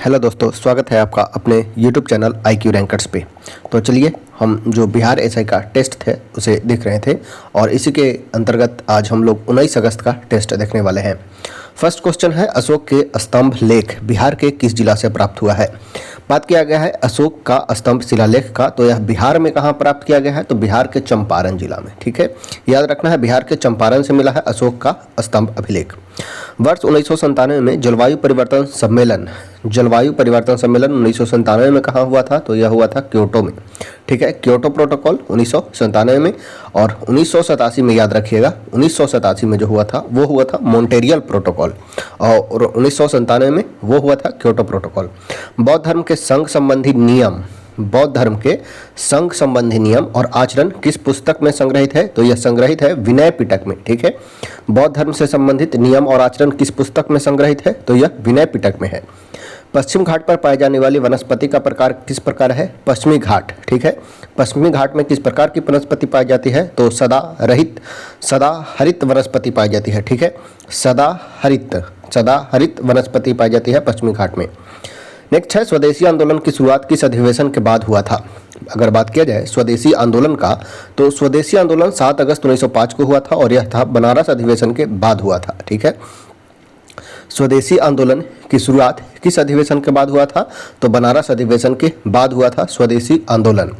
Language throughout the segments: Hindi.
हेलो दोस्तों, स्वागत है आपका अपने YouTube चैनल IQ रैंकर्स पे। तो चलिए हम जो बिहार एसआई का टेस्ट थे उसे देख रहे थे और इसी के अंतर्गत आज हम लोग 19 अगस्त का टेस्ट देखने वाले हैं। फर्स्ट क्वेश्चन है, अशोक के स्तंभ लेख बिहार के किस जिला से प्राप्त हुआ है। बात किया गया है अशोक का स्तंभ शिलालेख का, तो यह बिहार में कहाँ प्राप्त किया गया है, तो बिहार के चंपारण जिला में। ठीक है, याद रखना है, बिहार के चंपारण से मिला है अशोक का स्तंभ अभिलेख। वर्ष 1997 में जलवायु परिवर्तन सम्मेलन 1997 में कहाँ हुआ था, तो यह हुआ था क्योटो में। ठीक है, क्योटो प्रोटोकॉल 1997 में, और 1987 में याद रखिएगा 1987 में जो हुआ था वो हुआ था मॉन्ट्रियल प्रोटोकॉल, और 1997 में वो हुआ था क्योटो प्रोटोकॉल। बौद्ध धर्म के संघ संबंधी नियम और आचरण किस पुस्तक में संग्रहित है, तो यह संग्रहित है विनय पिटक में। ठीक है, बौद्ध धर्म से संबंधित नियम और आचरण किस पुस्तक में संग्रहित है, तो यह विनय पिटक में है। पश्चिम घाट पर पाई जाने वाली वनस्पति का प्रकार किस प्रकार है, पश्चिमी घाट। ठीक है, पश्चिमी घाट में किस प्रकार की वनस्पति पाई जाती है, तो सदाहरित वनस्पति पाई जाती है। ठीक है, सदाहरित वनस्पति पाई जाती है पश्चिमी घाट में। नेक्स्ट है, स्वदेशी आंदोलन की शुरुआत किस अधिवेशन के बाद हुआ था। अगर बात किया जाए स्वदेशी आंदोलन का, तो स्वदेशी आंदोलन 7 अगस्त 1905 को हुआ था और यह था बनारस अधिवेशन के बाद हुआ था। ठीक है, स्वदेशी आंदोलन की शुरुआत किस अधिवेशन के बाद हुआ था, तो बनारस अधिवेशन के बाद हुआ था स्वदेशी आंदोलन।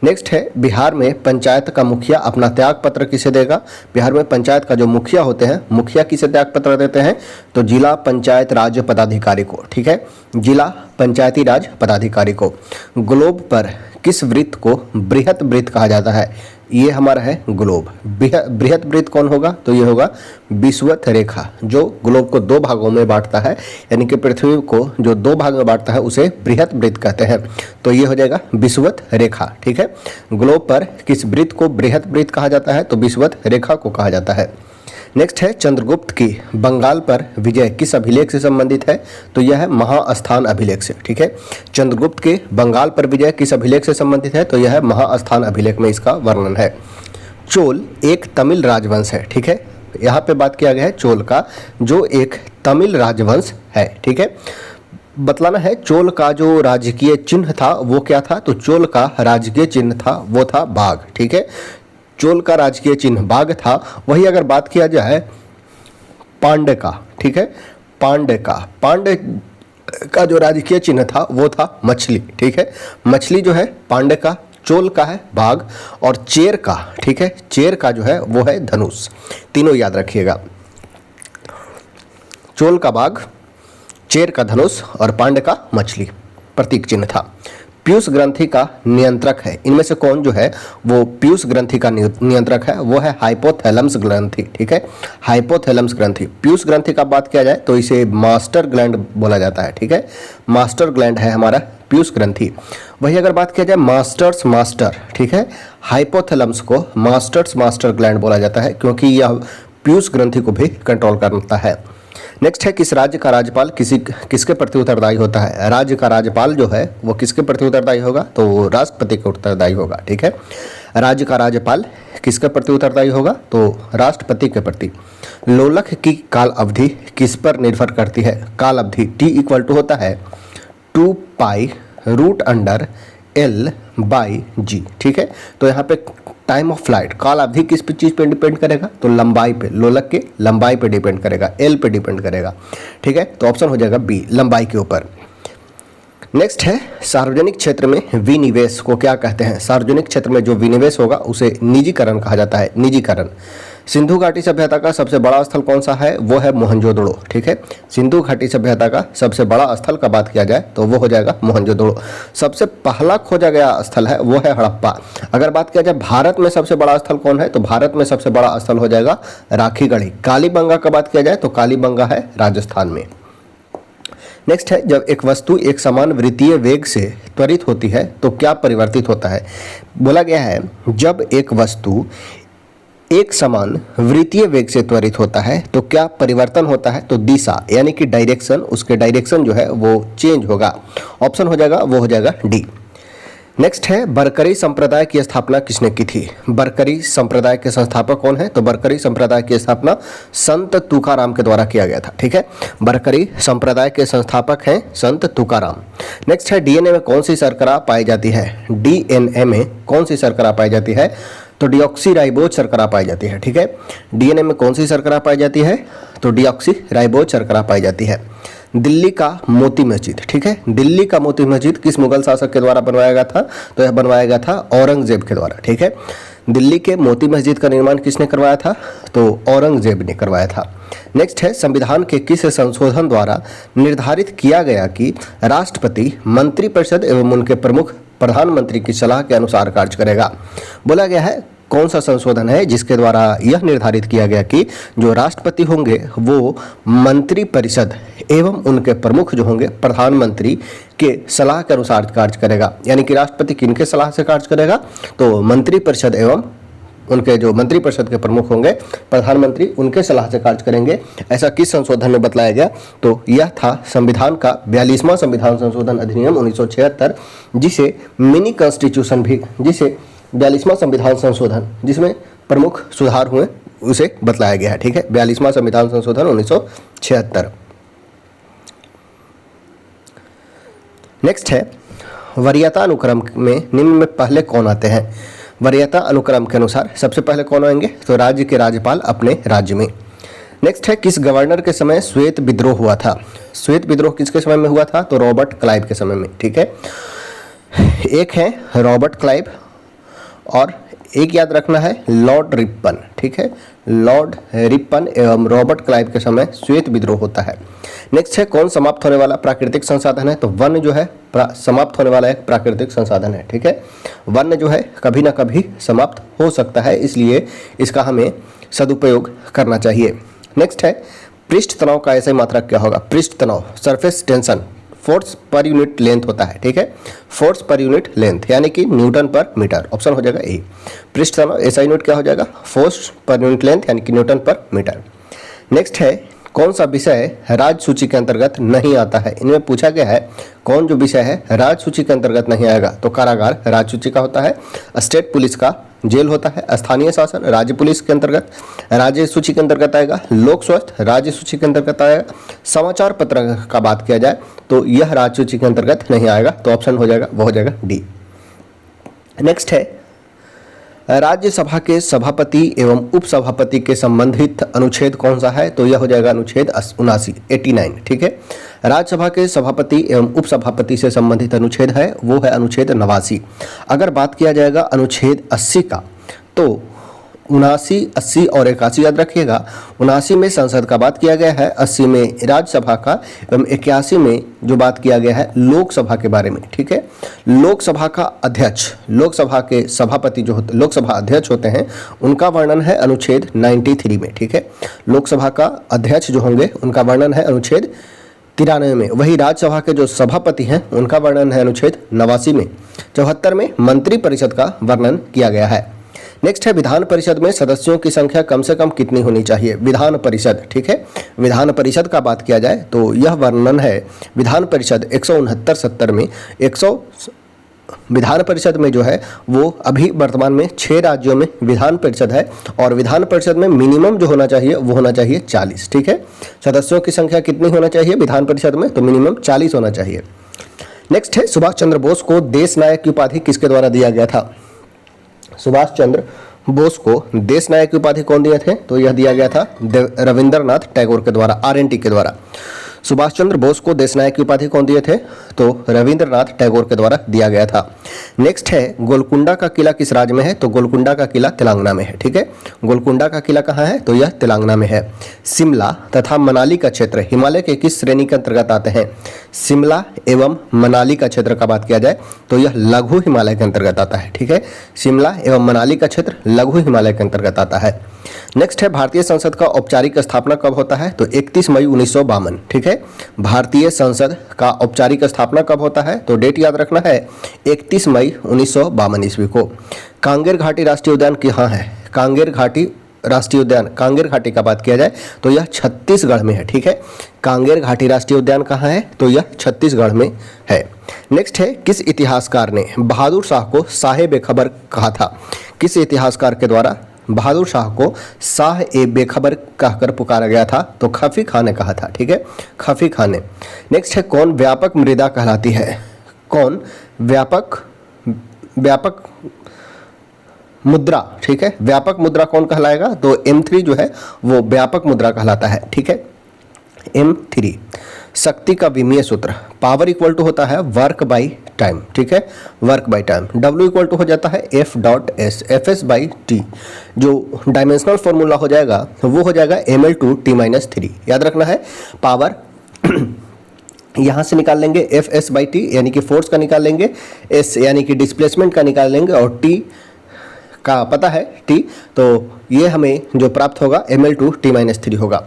नेक्स्ट है, बिहार में पंचायत का मुखिया अपना त्याग पत्र किसे देगा। बिहार में पंचायत का जो मुखिया होते हैं, मुखिया किसे त्याग पत्र देते हैं, तो जिला पंचायत राज पदाधिकारी को। ठीक है, जिला पंचायती राज पदाधिकारी को। ग्लोब पर किस वृत्त को बृहत वृत्त कहा जाता है, ये हमारा है ग्लोब। बृहत वृत्त कौन होगा, तो ये होगा विषुवत रेखा, जो ग्लोब को दो भागों में बांटता है, यानी कि पृथ्वी को जो दो भाग में बांटता है उसे बृहत वृत्त कहते हैं, तो ये हो जाएगा विषुवत रेखा। ठीक है, ग्लोब पर किस वृत्त को बृहत वृत्त कहा जाता है, तो विषुवत रेखा को कहा जाता है। नेक्स्ट है, चंद्रगुप्त की बंगाल पर विजय किस अभिलेख से संबंधित है, तो यह है महास्थान अभिलेख से। ठीक है, चंद्रगुप्त के बंगाल पर विजय किस अभिलेख से संबंधित है, तो यह है महास्थान अभिलेख में इसका वर्णन है। चोल एक तमिल राजवंश है। ठीक है, यहाँ पे बात किया गया है चोल का, जो एक तमिल राजवंश है। ठीक है, बतलाना है चोल का जो राजकीय चिन्ह था वो क्या था, तो चोल का राजकीय चिन्ह था वो था बाघ। ठीक है, चोल का राजकीय चिन्ह बाघ था। वही अगर बात किया जाए पांड्य का, ठीक है, पांड्य का जो राजकीय चिन्ह था वो था मछली। ठीक है, मछली जो है पांड्य का, चोल का है बाघ, और चेर का, ठीक है, चेर का जो है वो है धनुष। तीनों याद रखिएगा, चोल का बाघ, चेर का धनुष और पांड्य का मछली प्रतीक चिन्ह था। पीयूष ग्रंथि का नियंत्रक है, इनमें से कौन जो है वो पीयूष ग्रंथि का नियंत्रक है, वो है हाइपोथैलमस ग्रंथि। ठीक है, हाइपोथैलमस ग्रंथि। पीयूष ग्रंथि का बात किया जाए तो इसे मास्टर ग्लैंड बोला जाता है। ठीक है, मास्टर ग्लैंड है हमारा पीयूष ग्रंथि। वही अगर बात किया जाए मास्टर, ठीक है, हाइपोथैलमस को मास्टर ग्लैंड बोला जाता है, क्योंकि यह पीयूष ग्रंथि को भी कंट्रोल करता है। नेक्स्ट है, किस राज्य का राज्यपाल किसके प्रति उत्तरदायी होता है। राज्य का राज्यपाल जो है वो किसके प्रति उत्तरदायी होगा, तो वो राष्ट्रपति के उत्तरदायी होगा। ठीक है, राज्य का राज्यपाल किसके प्रति उत्तरदायी होगा, तो राष्ट्रपति के प्रति। लोलक की काल अवधि किस पर निर्भर करती है। काल अवधि T होता है 2π√L/G। ठीक है, तो यहाँ पे टाइम ऑफ फ्लाइट, काल अवधि किस चीज़ पे डिपेंड करेगा, तो लंबाई पे, लोलक के लंबाई पे डिपेंड करेगा, एल पे डिपेंड करेगा। ठीक है, तो ऑप्शन हो जाएगा बी, लंबाई के ऊपर। नेक्स्ट है, सार्वजनिक क्षेत्र में विनिवेश को क्या कहते हैं। सार्वजनिक क्षेत्र में जो विनिवेश होगा उसे निजीकरण कहा जाता है, निजीकरण। सिंधु घाटी सभ्यता का सबसे बड़ा स्थल कौन सा है, वो है मोहनजोदड़ो। ठीक है, सिंधु घाटी सभ्यता का सबसे बड़ा स्थल का बात किया जाए तो वो हो जाएगा मोहनजोदड़ो। सबसे पहला खोजा गया स्थल है वो है हड़प्पा। अगर बात किया जाए भारत में सबसे बड़ा स्थल कौन है, तो भारत में सबसे बड़ा स्थल हो जाएगा राखीगढ़ी। कालीबंगा का बात किया जाए तो कालीबंगा है राजस्थान में। नेक्स्ट है, जब एक वस्तु एक समान वृत्तीय वेग से त्वरित होती है तो क्या परिवर्तित होता है। बोला गया है जब एक वस्तु एक समान वृत्तीय वेग से त्वरित होता है तो क्या परिवर्तन होता है, तो दिशा यानी कि डायरेक्शन, उसके डायरेक्शन जो है वो चेंज होगा। ऑप्शन हो जाएगा वो हो जाएगा डी। नेक्स्ट है बरकरी संप्रदाय की स्थापना किसने की थी? बरकरी संप्रदाय के संस्थापक कौन है? तो बरकरी संप्रदाय की स्थापना संत तुकाराम के द्वारा किया गया था। ठीक है, बरकरी संप्रदाय के संस्थापक हैं संत तुकाराम। नेक्स्ट है डीएनए में कौन सी शर्करा पाई जाती है? डीएनए में कौन सी शर्करा पाई जाती है? तो डीऑक्सीराइबोज शर्करा पाई जाती है। ठीक है, डीएनए में कौन सी शर्करा पाई जाती है? तो डीऑक्सीराइबोज शर्करा पाई जाती है। दिल्ली का मोती मस्जिद, ठीक है, दिल्ली का मोती मस्जिद किस मुगल शासक के द्वारा बनवाया गया था? तो यह बनवाया गया था औरंगजेब के द्वारा। ठीक है, दिल्ली के मोती मस्जिद का निर्माण किसने करवाया था? तो औरंगजेब ने करवाया था। नेक्स्ट है संविधान के किस संशोधन द्वारा निर्धारित किया गया कि राष्ट्रपति मंत्रिपरिषद एवं उनके प्रमुख प्रधानमंत्री की सलाह के अनुसार कार्य करेगा? बोला गया है कौन सा संशोधन है जिसके द्वारा यह निर्धारित किया गया कि जो राष्ट्रपति होंगे वो मंत्रिपरिषद एवं उनके प्रमुख जो होंगे प्रधानमंत्री के सलाह के अनुसार कार्य करेगा। यानी कि राष्ट्रपति किनके सलाह से कार्य करेगा? तो मंत्रिपरिषद एवं उनके जो मंत्रिपरिषद के प्रमुख होंगे प्रधानमंत्री उनके सलाह से कार्य करेंगे। ऐसा किस संशोधन में बतलाया गया? तो यह था संविधान का 42वां संविधान संशोधन अधिनियम 1976, जिसे मिनी कॉन्स्टिट्यूशन भी, जिसे 42वां संविधान संशोधन जिसमें प्रमुख सुधार हुए उसे बतलाया गया है। ठीक है, 42वां संविधान संशोधन 1976। नेक्स्ट है वरीयता अनुक्रम में निम्न में पहले कौन आते हैं? वरीयता अनुक्रम के अनुसार सबसे पहले कौन आएंगे? तो राज्य के राज्यपाल अपने राज्य में। नेक्स्ट है किस गवर्नर के समय श्वेत विद्रोह हुआ था? श्वेत विद्रोह किसके समय में हुआ था? तो रॉबर्ट क्लाइव के समय में। ठीक है, एक है रॉबर्ट क्लाइव और एक याद रखना है लॉर्ड रिपन। ठीक है, लॉर्ड रिपन एवं रॉबर्ट क्लाइव के समय श्वेत विद्रोह होता है। नेक्स्ट है कौन समाप्त होने वाला प्राकृतिक संसाधन है? तो वन जो है समाप्त होने वाला एक प्राकृतिक संसाधन है। ठीक है, वन जो है कभी ना कभी समाप्त हो सकता है, इसलिए इसका हमें सदुपयोग करना चाहिए। नेक्स्ट है पृष्ठ तनाव का ऐसे मात्रक क्या होगा? पृष्ठ तनाव surface tension force per unit length होता है। ठीक है, फोर्स पर यूनिट लेंथ यानी कि न्यूटन पर मीटर। ऑप्शन हो जाएगा ए। पृष्ठ तनाव ऐसा यूनिट क्या हो जाएगा? फोर्स पर यूनिट लेंथ यानी कि न्यूटन पर मीटर। नेक्स्ट है कौन सा विषय राज्य सूची के अंतर्गत नहीं आता है? इनमें पूछा गया है कौन जो विषय है राज्य सूची के अंतर्गत नहीं आएगा? तो कारागार राज्य सूची का होता है, स्टेट पुलिस का जेल होता है, स्थानीय शासन राज्य पुलिस के अंतर्गत राज्य सूची के अंतर्गत आएगा, लोक स्वास्थ्य राज्य सूची के अंतर्गत आएगा, समाचार पत्र का बात किया जाए तो यह राज्य सूची के अंतर्गत नहीं आएगा। तो ऑप्शन हो जाएगा वो हो जाएगा डी। नेक्स्ट है राज्यसभा के सभापति एवं उपसभापति के संबंधित अनुच्छेद कौन सा है? तो यह हो जाएगा अनुच्छेद 79 89। ठीक है, राज्यसभा के सभापति एवं उपसभापति से संबंधित अनुच्छेद है वो है अनुच्छेद 89। अगर बात किया जाएगा अनुच्छेद 80 का तो 79, 80 और 81 याद रखिएगा। 79 में संसद का बात किया गया है, 80 में राज्यसभा का एवं 81 में जो बात किया गया है लोकसभा के बारे में। ठीक है, लोकसभा का अध्यक्ष, लोकसभा के सभापति जो होते लोकसभा अध्यक्ष होते हैं उनका वर्णन है अनुच्छेद 93 में। ठीक है, लोकसभा का अध्यक्ष जो होंगे उनका वर्णन है अनुच्छेद 93 में। वही राज्यसभा के जो सभापति हैं उनका वर्णन है अनुच्छेद 89 में। 74 में मंत्रिपरिषद का वर्णन किया गया है। नेक्स्ट है विधान परिषद में सदस्यों की संख्या कम से कम कितनी होनी चाहिए? विधान परिषद, ठीक है, विधान परिषद का बात किया जाए तो यह वर्णन है विधान परिषद 169-70 में। विधान परिषद में जो है वो अभी वर्तमान में 6 राज्यों में विधान परिषद है और विधान परिषद में मिनिमम जो होना चाहिए वो होना चाहिए 40। ठीक है, सदस्यों की संख्या कितनी होना चाहिए विधान परिषद में? तो मिनिमम 40 होना चाहिए। नेक्स्ट है सुभाष चंद्र बोस को देश नायक की उपाधि किसके द्वारा दिया गया था? सुभाष चंद्र बोस को देश नायक की उपाधि कौन दिए थे? तो यह दिया गया था रविंद्रनाथ टैगोर के द्वारा, RNT के द्वारा। सुभाष चंद्र बोस को देश नायक की उपाधि कौन दिए थे? तो रविंद्रनाथ टैगोर के द्वारा दिया गया था। नेक्स्ट है गोलकुंडा का किला किस राज्य में है? तो गोलकुंडा का किला तेलंगाना में है। ठीक है, गोलकुंडा का किला कहाँ है? तो यह तेलंगाना में है। शिमला तथा मनाली का क्षेत्र हिमालय के किस श्रेणी के अंतर्गत आते हैं? शिमला एवं मनाली का क्षेत्र का बात किया जाए तो यह लघु हिमालय के अंतर्गत आता है। ठीक है, शिमला एवं मनाली का क्षेत्र लघु हिमालय के अंतर्गत आता है। नेक्स्ट है भारतीय संसद का औपचारिक स्थापना कब होता है? तो 31 मई 1952। ठीक है, भारतीय संसद का औपचारिक स्थापना कब होता है? तो डेट याद रखना है 31 मई 1952 ईस्वी को। कांगेर घाटी राष्ट्रीय उद्यान कहाँ है? कांगेर घाटी राष्ट्रीय उद्यान कांगेर घाटी का बात किया जाए तो यह छत्तीसगढ़ में है। ठीक है, कांगेर घाटी राष्ट्रीय उद्यान कहाँ है, तो यह छत्तीसगढ़ में है। नेक्स्ट है, किस इतिहासकार ने बहादुर शाह को साहे बेखबर कहा था? किस इतिहासकार के द्वारा बहादुर शाह को शाह ए बेखबर कहकर पुकारा गया था? तो खफी खान ने कहा था। ठीक है, खफी खान ने। नेक्स्ट है, कौन व्यापक मृदा कहलाती है? कौन व्यापक मुद्रा, ठीक है, व्यापक मुद्रा कौन कहलाएगा? तो M3 जो है वो व्यापक मुद्रा कहलाता है। ठीक है, M3। शक्ति का विमीय सूत्र, पावर इक्वल टू होता है वर्क बाई टाइम। ठीक है, work by time. W equal to हो जाता है F.S, Fs बाई T। जो डायमेंशनल फॉर्मूला हो जाएगा वो हो जाएगा ml2T-3। याद रखना है, पावर यहाँ से निकाल लेंगे Fs बाई T यानी कि फोर्स का निकाल लेंगे, S यानी कि डिस्प्लेसमेंट का निकाल लेंगे और T का पता है T, तो ये हमें जो प्राप्त होगा ml2T-3 होगा।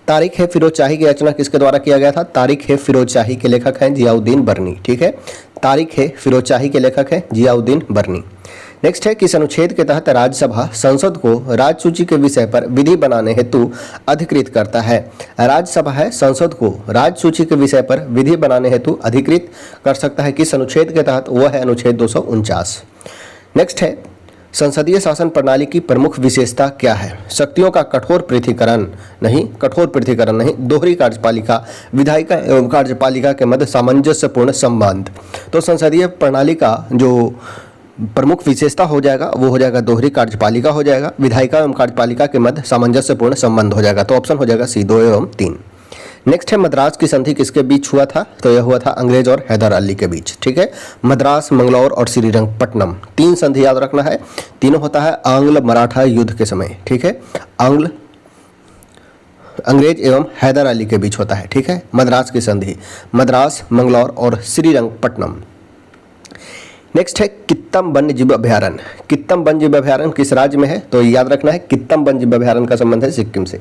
तारिक है फिरोज शाही की रचना किसके द्वारा किया गया था? तारिक है फिरोज शाही के लेखक हैं जियाउद्दीन बर्नी। ठीक है, तारिक है फिरोज शाही के लेखक हैं जियाउद्दीन बर्नी। नेक्स्ट है, किस अनुच्छेद के तहत राज्यसभा संसद को राज्य सूची के विषय पर विधि बनाने हेतु अधिकृत करता है? राज्यसभा है संसद को राज्य सूची के विषय पर विधि बनाने हेतु अधिकृत कर सकता है किस अनुच्छेद के तहत? वह है अनुच्छेद 249। नेक्स्ट है, संसदीय शासन प्रणाली की प्रमुख विशेषता क्या है? शक्तियों का कठोर पृथक्करण नहीं, दोहरी कार्यपालिका, विधायिका एवं कार्यपालिका के मध्य सामंजस्यपूर्ण संबंध। तो संसदीय प्रणाली का जो प्रमुख विशेषता हो जाएगा वो हो जाएगा दोहरी कार्यपालिका हो जाएगा, विधायिका एवं कार्यपालिका के मध्य सामंजस्यपूर्ण संबंध हो जाएगा। तो ऑप्शन हो जाएगा C 2 एवं 3। नेक्स्ट है, मद्रास की संधि किसके बीच हुआ था? तो यह हुआ था अंग्रेज और हैदर अली के बीच। ठीक है, मद्रास, मंगलौर और श्रीरंगपट्टनम, 3 संधि याद रखना है। तीनों होता है आंग्ल मराठा युद्ध के समय। ठीक है, अंग्रेज एवं हैदर अली के बीच होता है। ठीक है, मद्रास की संधि, मद्रास, मंगलौर और श्रीरंगपट्टनम। नेक्स्ट है, कित्तम वन्यजीव अभयारण्य। कित्तम वन्यजीव अभयारण्य किस राज्य में है? तो याद रखना है, कित्तम वन्यजीव अभयारण्य का संबंध है सिक्किम से।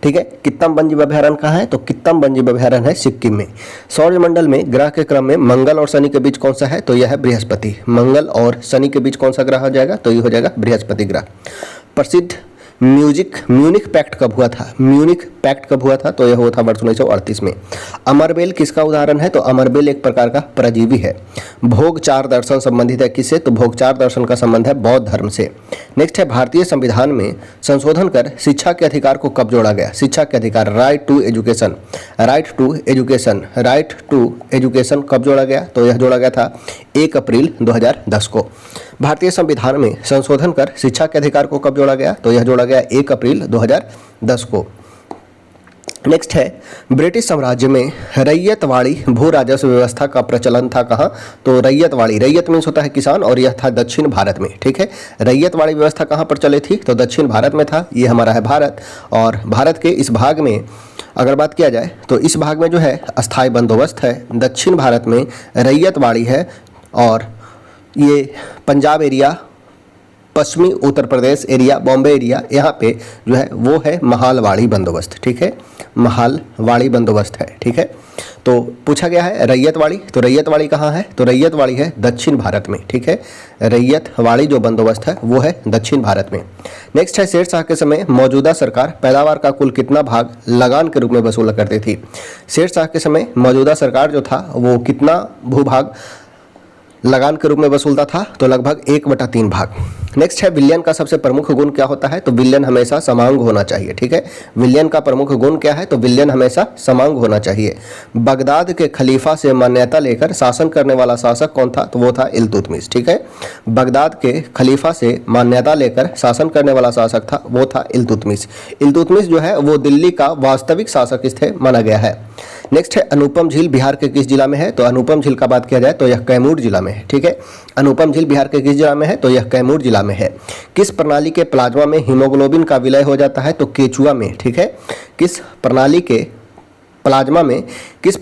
ठीक है, कित्तम वन्यजीव अभयारण्य कहाँ है? तो कित्तम वन्यजीव अभयारण्य है सिक्किम में। सौरमंडल में ग्रह के क्रम में मंगल और शनि के बीच कौन सा है? तो यह है बृहस्पति। मंगल और शनि के बीच कौन सा ग्रह हो जाएगा? तो ये हो जाएगा बृहस्पति ग्रह। प्रसिद्ध म्यूनिख पैक्ट कब हुआ था? म्यूनिख पैक्ट कब हुआ था? तो यह हुआ था वर्ष 1938 में। अमरबेल किसका उदाहरण है? तो अमरबेल एक प्रकार का परजीवी है। भोगचार दर्शन संबंधित है किससे? तो भोगचार दर्शन का संबंध है बौद्ध धर्म से। नेक्स्ट है, भारतीय संविधान में संशोधन कर शिक्षा के अधिकार को कब जोड़ा गया? शिक्षा के अधिकार, right to education, right to education कब जोड़ा गया? तो यह जोड़ा गया था 1 अप्रैल 2010 को। भारतीय संविधान में संशोधन कर शिक्षा के अधिकार को कब जोड़ा गया? तो यह जोड़ा गया 1 अप्रैल 2010 को। नेक्स्ट है, ब्रिटिश साम्राज्य में रैयतवाड़ी भू राजस्व व्यवस्था का प्रचलन था कहाँ? तो रैयत मीन्स होता है किसान और यह था दक्षिण भारत में। ठीक है, रैयतवाड़ी व्यवस्था कहाँ पर चली थी? तो दक्षिण भारत में था। ये हमारा है भारत, और भारत के इस भाग में अगर बात किया जाए तो इस भाग में जो है अस्थायी बंदोबस्त है। दक्षिण भारत में रैयतवाड़ी है और ये पंजाब एरिया, पश्चिमी उत्तर प्रदेश एरिया, बॉम्बे एरिया, यहाँ पे जो है वो है महालवाड़ी बंदोबस्त। ठीक है, महालवाड़ी बंदोबस्त है। ठीक है, तो पूछा गया है रैयतवाड़ी, तो रैयतवाड़ी कहाँ है? तो रैयतवाड़ी है दक्षिण भारत में। ठीक है, रैयतवाड़ी जो बंदोबस्त है वो है दक्षिण भारत में। नेक्स्ट है, शेरशाह के समय मौजूदा सरकार पैदावार का कुल कितना भाग लगान के रूप में वसूला करती थी? शेरशाह के समय मौजूदा सरकार जो था वो कितना भूभाग लगान के रूप में वसूलता था? तो लगभग 1/3 भाग। नेक्स्ट है, विलियन का सबसे प्रमुख गुण क्या होता है? तो विलियन हमेशा समांग होना चाहिए। ठीक है, विलियन का प्रमुख गुण क्या है? तो विलियन हमेशा समांग होना चाहिए। बगदाद के खलीफा से मान्यता लेकर शासन करने वाला शासक कौन था? तो वो था इल्तुतमिश। ठीक है, बगदाद के खलीफा से मान्यता लेकर शासन करने वाला शासक था वो था इल्तुतमिश। इल्तुतमिश जो है वो दिल्ली का वास्तविक शासक इससे माना गया है। नेक्स्ट है, अनुपम झील बिहार के किस जिला में है? तो अनुपम झील का बात किया जाए तो यह कैमूर जिला में है। ठीक है, अनुपम झील बिहार के किस जिला में है? तो यह कैमूर जिला में है। किस प्रणाली के प्लाज्मा में हीमोग्लोबिन का विलय हो जाता है? तो केचुआ में। ठीक है, किस प्रणाली के प्लाज्मा में, किस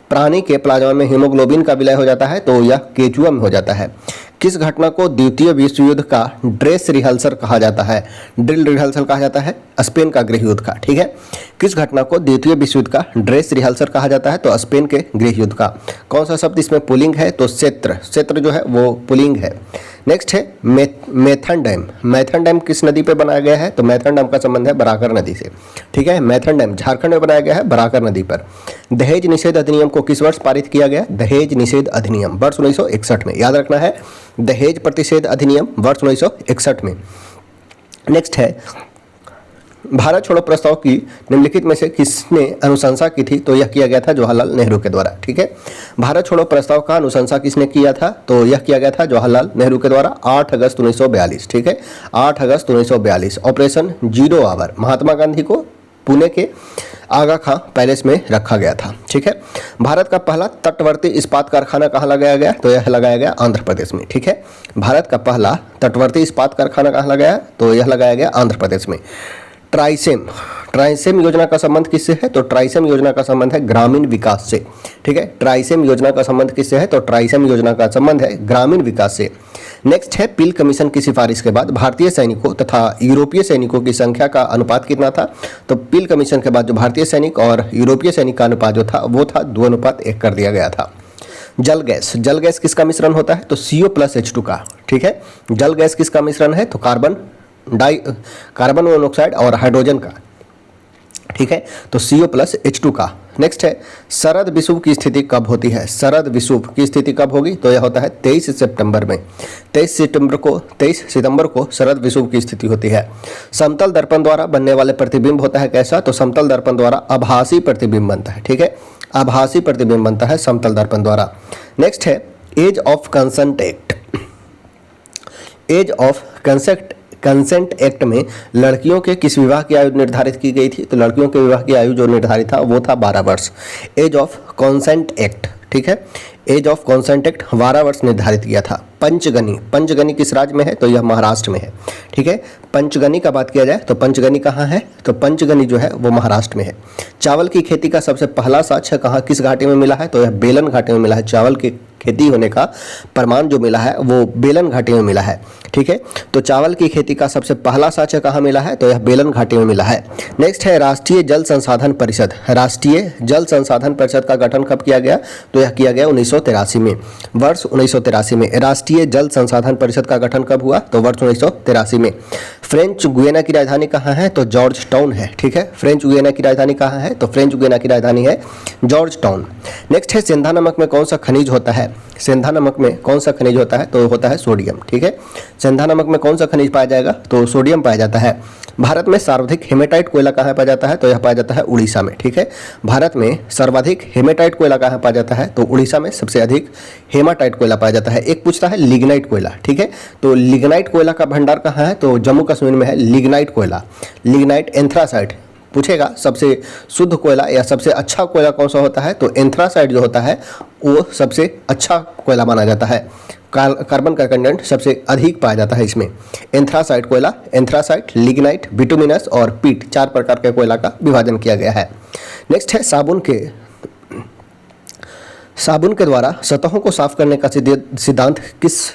प्राणी के प्लाज्मा में हीमोग्लोबिन का विलय हो जाता है? तो यह केचुआ में हो जाता है। किस घटना को द्वितीय विश्व युद्ध का ड्रेस रिहर्सल कहा जाता है? ड्रिल रिहर्सल कहा जाता है स्पेन का गृह युद्ध का। ठीक है, किस घटना को द्वितीय विश्व युद्ध का ड्रेस रिहर्सल कहा जाता है? तो स्पेन के गृह युद्ध का। कौन सा शब्द इसमें पुलिंग है? तो क्षेत्र जो है वो पुलिंग है। नेक्स्ट है मैथन डैम। मैथन डैम किस नदी पे बनाया गया है? तो मैथन डैम का संबंध है बराकर नदी से। ठीक है, मैथन डैम झारखंड में बनाया गया है बराकर नदी पर। दहेज निषेध अधिनियम को किस वर्ष पारित किया गया? दहेज निषेध अधिनियम वर्ष 1961 में। याद रखना है, दहेज प्रतिषेध अधिनियम वर्ष 1961 में। नेक्स्ट है भारत छोड़ो प्रस्ताव की निम्नलिखित में से किसने अनुशंसा की थी? तो यह किया गया था जवाहरलाल नेहरू के द्वारा। ठीक है, भारत छोड़ो प्रस्ताव का अनुशंसा किसने किया था? तो यह किया गया था जवाहरलाल नेहरू के द्वारा 8 अगस्त 1942। ठीक है, 8 अगस्त 1942। Operation zero hour Mahatma Gandhi को पुणे के आगा खां पैलेस में रखा गया था। ठीक है, भारत का पहला तटवर्ती इस्पात कारखाना कहाँ लगाया गया? तो यह लगाया गया आंध्र प्रदेश में। ठीक है, भारत का पहला तटवर्ती इस्पात कारखाना कहाँ लगाया? तो यह लगाया गया आंध्र प्रदेश में। ट्राइसेम योजना का संबंध किससे है? तो ट्राइसेम योजना का संबंध है ग्रामीण विकास से। ठीक है, ट्राइसेम योजना का संबंध किससे है? तो ट्राइसेम योजना का संबंध है ग्रामीण विकास से। नेक्स्ट है पिल कमीशन की सिफारिश के बाद भारतीय सैनिकों तथा यूरोपीय सैनिकों की संख्या का अनुपात कितना था? तो पिल कमीशन के बाद जो भारतीय सैनिक और यूरोपीय सैनिक का अनुपात जो था वो था 2:1 कर दिया गया था। जल गैस किसका मिश्रण होता है? तो CO+H2 का। ठीक है, जल गैस किसका मिश्रण है? तो कार्बन मोनोऑक्साइड और हाइड्रोजन का। ठीक है, तो CO+H2 का। नेक्स्ट है शरद विषुव की स्थिति कब होती है? शरद विषुव की स्थिति कब होगी? तो यह होता है 23 सितंबर में। 23 सितंबर को शरद विषुव की स्थिति होती है। समतल दर्पण द्वारा बनने वाले प्रतिबिंब होता है कैसा? तो समतल दर्पण द्वारा आभासी प्रतिबिंब बनता है। ठीक है, आभासी प्रतिबिंब बनता है समतल दर्पण द्वारा। नेक्स्ट है age of consent act. Age of consent act में लड़कियों के किस विवाह की आयु निर्धारित की गई थी? तो लड़कियों के विवाह की आयु जो निर्धारित था वो था 12 वर्ष। Age of consent act. ठीक है, एज ऑफ कंसेंट एक्ट 12 वर्ष निर्धारित किया था। पंचगनी किस राज्य में है? तो यह महाराष्ट्र में है। ठीक है, पंचगनी का बात किया जाए तो पंचगनी कहाँ है? तो पंचगनी जो है वो महाराष्ट्र में है। चावल की खेती का सबसे पहला साक्ष्य कहाँ किस घाटी में मिला है? तो यह बेलन घाटी में मिला है। चावल की खेती होने का प्रमाण जो मिला है वो बेलन घाटी में मिला है। ठीक है, तो चावल की खेती का सबसे पहला साक्ष्य कहाँ मिला है? तो यह बेलन घाटी में मिला है। नेक्स्ट है राष्ट्रीय जल संसाधन परिषद। राष्ट्रीय जल संसाधन परिषद का गठन कब किया गया? तो यह किया गया 1983 में। वर्ष 1983 में राष्ट्रीय जल संसाधन परिषद का गठन कब हुआ? तो वर्ष 1983 में। फ्रेंच गुयाना की राजधानी कहाँ है? तो जॉर्ज टाउन है। ठीक है, फ्रेंच गुयाना की राजधानी कहाँ है? तो फ्रेंच गुयाना की राजधानी है जॉर्ज टाउन। नेक्स्ट है सेंधा नमक में कौन सा खनिज होता है? सेंधा नमक में कौन सा खनिज होता है? तो होता है सोडियम। ठीक है, सेंधा नमक में कौन सा खनिज पाया जाएगा? तो सोडियम पाया जाता है। भारत में सर्वाधिक हेमेटाइट कोयला कहाँ पाया जाता है? तो यह पाया जाता है उड़ीसा में। ठीक है, भारत में सर्वाधिक हेमेटाइट कोयला कहाँ पाया जाता है? तो उड़ीसा में सबसे अधिक हेमाटाइट कोयला पाया जाता है। एक पूछता है लिग्नाइट कोयला। ठीक है, तो लिग्नाइट कोयला का भंडार कहाँ है? तो जम्मू कश्मीर में है लिग्नाइट कोयला। लिग्नाइट एंथ्रासाइट पूछेगा सबसे शुद्ध कोयला या सबसे अच्छा कोयला कौन सा होता है? तो एंथ्रासाइट जो होता है वो सबसे अच्छा कोयला माना जाता है। कार्बन का कंटेंट सबसे अधिक पाया जाता है इसमें। एंथ्रासाइट कोयला, एंथ्रासाइट, लिग्नाइट, बिटुमिनस और पीट 4 प्रकार के कोयला का विभाजन किया गया है। नेक्स्ट है साबुन के द्वारा सतहों को साफ करने का सिद्धांत किस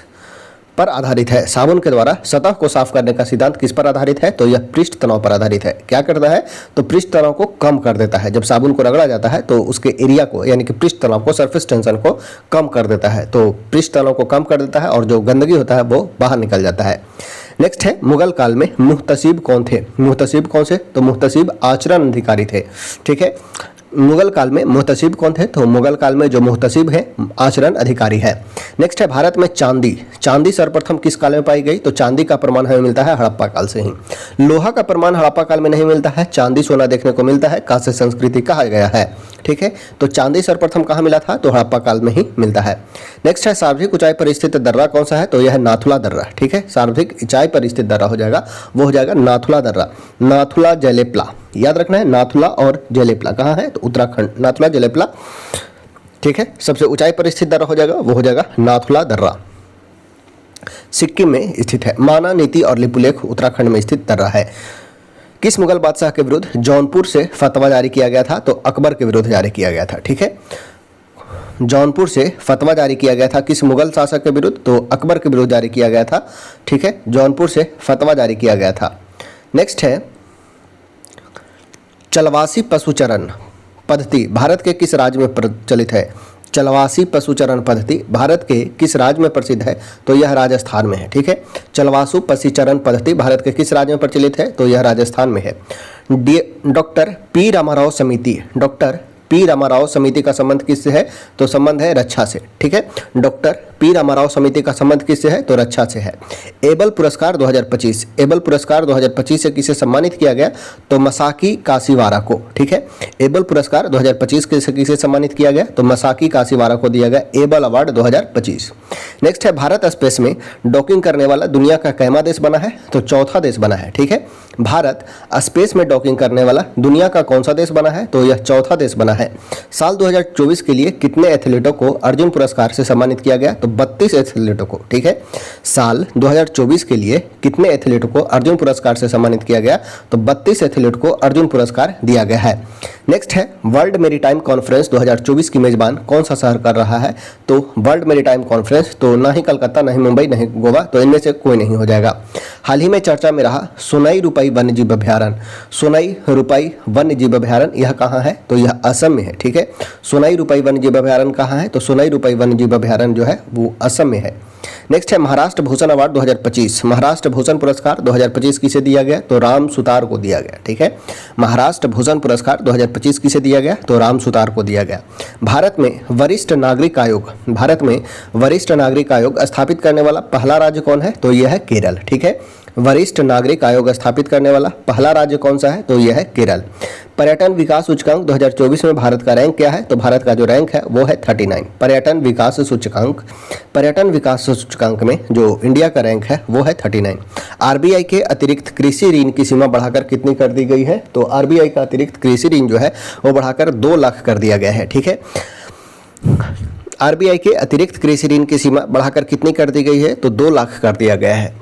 पर आधारित है? साबुन के द्वारा सतह को साफ करने का सिद्धांत किस पर आधारित है? तो यह पृष्ठ तनाव पर आधारित है। क्या करता है? तो पृष्ठ तनाव को कम कर देता है। जब साबुन को रगड़ा जाता है तो उसके एरिया को यानी कि पृष्ठ तनाव को, सरफेस टेंशन को कम कर देता है। तो पृष्ठ तनाव को कम कर देता है और जो गंदगी होता है वो बाहर निकल जाता है। नेक्स्ट है मुगल काल में मुहतसिब कौन थे? मुहतसिब कौन से? तो मुहतसिब आचरण अधिकारी थे। ठीक है, मुगल काल में मुहतसिब कौन थे? तो मुगल काल में जो मुहतसिब है आचरण अधिकारी है। नेक्स्ट है भारत में चांदी सर्वप्रथम किस काल में पाई गई? तो चांदी का प्रमाण हमें मिलता है हड़प्पा काल से ही। लोहा का प्रमाण हड़प्पा काल में नहीं मिलता है, चांदी सोना देखने को मिलता है, कांस्य संस्कृति कहा गया है। ठीक है, तो चांदी सर्वप्रथम कहाँ मिला था? तो हड़प्पा काल में ही मिलता है। नेक्स्ट है सर्वाधिक ऊंचाई पर स्थित दर्रा कौन सा है? तो यह है नाथुला दर्रा। ठीक है, सर्वाधिक ऊंचाई पर स्थित दर्रा हो जाएगा, वो हो जाएगा नाथुला दर्रा। नाथुला जेलेपला, याद रखना है नाथुला और जेलेपला कहाँ है? तो उत्तराखंड, नाथुला जेलेपला। ठीक है, सबसे ऊंचाई पर स्थित दर्रा हो जाएगा, वो हो जाएगा नाथुला दर्रा। सिक्किम में स्थित है। माना, नीति और लिपुलेख उत्तराखंड में स्थित दर्रा है। किस मुगल बादशाह के विरुद्ध जौनपुर से फतवा जारी किया गया था? तो अकबर के विरुद्ध जारी किया गया था। ठीक है, जौनपुर से फतवा जारी किया गया था किस मुगल शासक के विरुद्ध? तो अकबर के विरुद्ध जारी किया गया था। ठीक है, जौनपुर से फतवा जारी किया गया था। नेक्स्ट है चलवासी पशुचरण पद्धति भारत के किस राज्य में प्रचलित है? चलवासी पशुचरण पद्धति भारत के किस राज्य में प्रसिद्ध है? तो यह राजस्थान में है। ठीक है, चलवासु पशुचरण पद्धति भारत के किस राज्य में प्रचलित है? तो यह राजस्थान में है। डॉक्टर पी रामाराव समिति, डॉक्टर पी रामाराव समिति का संबंध किससे है? तो संबंध है रक्षा से। ठीक है, डॉक्टर पी रामाराव समिति का संबंध किससे है? तो रक्षा से है। एबल पुरस्कार 2025, एबल पुरस्कार 2025 से किसे सम्मानित किया गया? तो मसाकी काशीवारा को। ठीक है, एबल पुरस्कार 2025 किसे सम्मानित किया गया? तो मसाकी काशीवारा को दिया गया एबल अवार्ड 2025। नेक्स्ट है, भारत स्पेस में डॉकिंग करने वाला दुनिया का कैमा देश बना है? तो चौथा देश बना है। ठीक है, भारत स्पेस में डॉकिंग करने वाला दुनिया का कौन सा देश बना है? तो यह चौथा देश बना है। साल 2024 के लिए कितने एथलीटों को अर्जुन पुरस्कार से सम्मानित किया गया? तो 32 एथलीटों को। ठीक है, साल 2024 के लिए कितने एथलीटों को अर्जुन पुरस्कार से सम्मानित किया गया? तो 32 एथलीट को अर्जुन पुरस्कार दिया गया है। नेक्स्ट है, वर्ल्ड मेरीटाइम कॉन्फ्रेंस 2024 की मेजबान कौन सा शहर कर रहा है? तो वर्ल्ड मेरीटाइम कॉन्फ्रेंस तो ना ही कलकत्ता, ना ही मुंबई, ना ही गोवा, तो इनमें से कोई नहीं हो जाएगा। हाल ही में चर्चा में रहा सोनाई रुपाई वन्यजीव अभ्यारण्य, सोनाई रुपाई वन्यजीव अभ्यारण्य यह कहाँ है? तो यह असम में है। ठीक है, सोनाई रुपाई वन्यजीव अभ्यारण्य कहाँ है? तो सोनाई रुपाई वन्यजीव अभ्यारण्य जो है वो असम में है। नेक्स्ट है, महाराष्ट्र भूषण अवार्ड 2025, महाराष्ट्र भूषण पुरस्कार 2025 किसे दिया गया? तो राम सुतार को दिया गया। ठीक है, महाराष्ट्र भूषण पुरस्कार 2025 किसे दिया गया? तो राम सुतार को दिया गया। भारत में वरिष्ठ नागरिक आयोग, भारत में वरिष्ठ नागरिक आयोग स्थापित करने वाला पहला राज्य कौन है? तो यह है केरल। ठीक है, वरिष्ठ नागरिक आयोग स्थापित करने वाला पहला राज्य कौन सा है? तो यह है केरल। पर्यटन विकास सूचकांक 2024 में भारत का रैंक क्या है? तो भारत का जो रैंक है वो है 39। पर्यटन विकास सूचकांक, पर्यटन विकास सूचकांक में जो इंडिया का रैंक है वो है 39। आरबीआई के अतिरिक्त कृषि ऋण की सीमा बढ़ाकर कितनी कर दी गई है? तो आरबीआई का अतिरिक्त कृषि ऋण जो है वो बढ़ाकर 2 लाख कर दिया गया है। ठीक है, आरबीआई के अतिरिक्त कृषि ऋण की सीमा बढ़ाकर कितनी कर दी गई है? तो 2 लाख कर दिया गया है।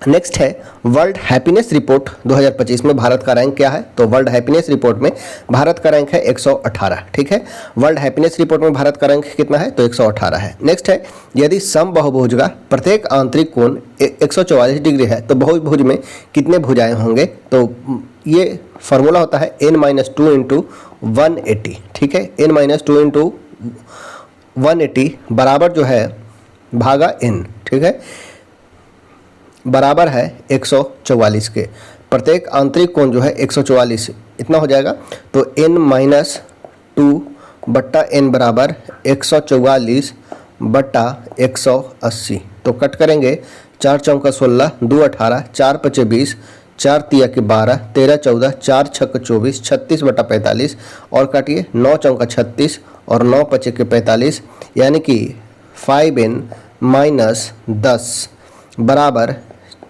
नेक्स्ट है, वर्ल्ड हैप्पीनेस रिपोर्ट 2025 में भारत का रैंक क्या है? तो वर्ल्ड हैप्पीनेस रिपोर्ट में भारत का रैंक है 118। ठीक है, वर्ल्ड हैप्पीनेस रिपोर्ट में भारत का रैंक कितना है? तो 118 है। नेक्स्ट है, यदि समबाहुभुज का प्रत्येक आंतरिक कोण 144 डिग्री है तो बहुभुज में कितने भुजाएं होंगे? तो ये फॉर्मूला होता है n-2 इंटू 180। ठीक है, n-2 इंटू 180 बराबर जो है भागा n। ठीक है, बराबर है 144 के। प्रत्येक आंतरिक कोण जो है 144 इतना हो जाएगा। तो n-2 बट्टा n बराबर 144 बट्टा 180। तो कट करेंगे, 4 चौका 16, 2 18, 4 पचे 20, 4 तिया के 12, 13 14, 4 छक 24, 36 बटा 45 और काटिए 9 चौका 36 और 9 पचे के 45, यानी कि 5n माइनस 10 बराबर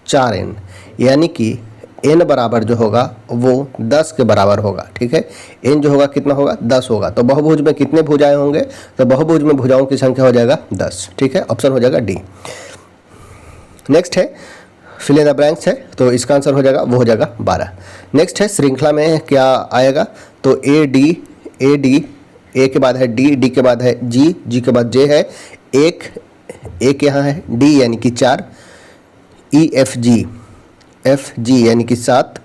4n, यानी कि n बराबर जो होगा वो 10 के बराबर होगा। ठीक है, n जो होगा कितना होगा? 10 होगा। तो बहुभुज में कितने भुजाएं होंगे? तो बहुभुज में भुजाओं की संख्या हो जाएगा 10। ठीक है, ऑप्शन हो जाएगा डी। नेक्स्ट है, फिल इन द ब्लैंक्स है, तो इसका आंसर हो जाएगा वो हो जाएगा 12। नेक्स्ट है, श्रृंखला में क्या आएगा? तो ए डी, ए के बाद है डी, डी के बाद है जी, जी के बाद जे है, एक यहाँ है, डी यानी कि 4, ई एफ जी यानी कि 7,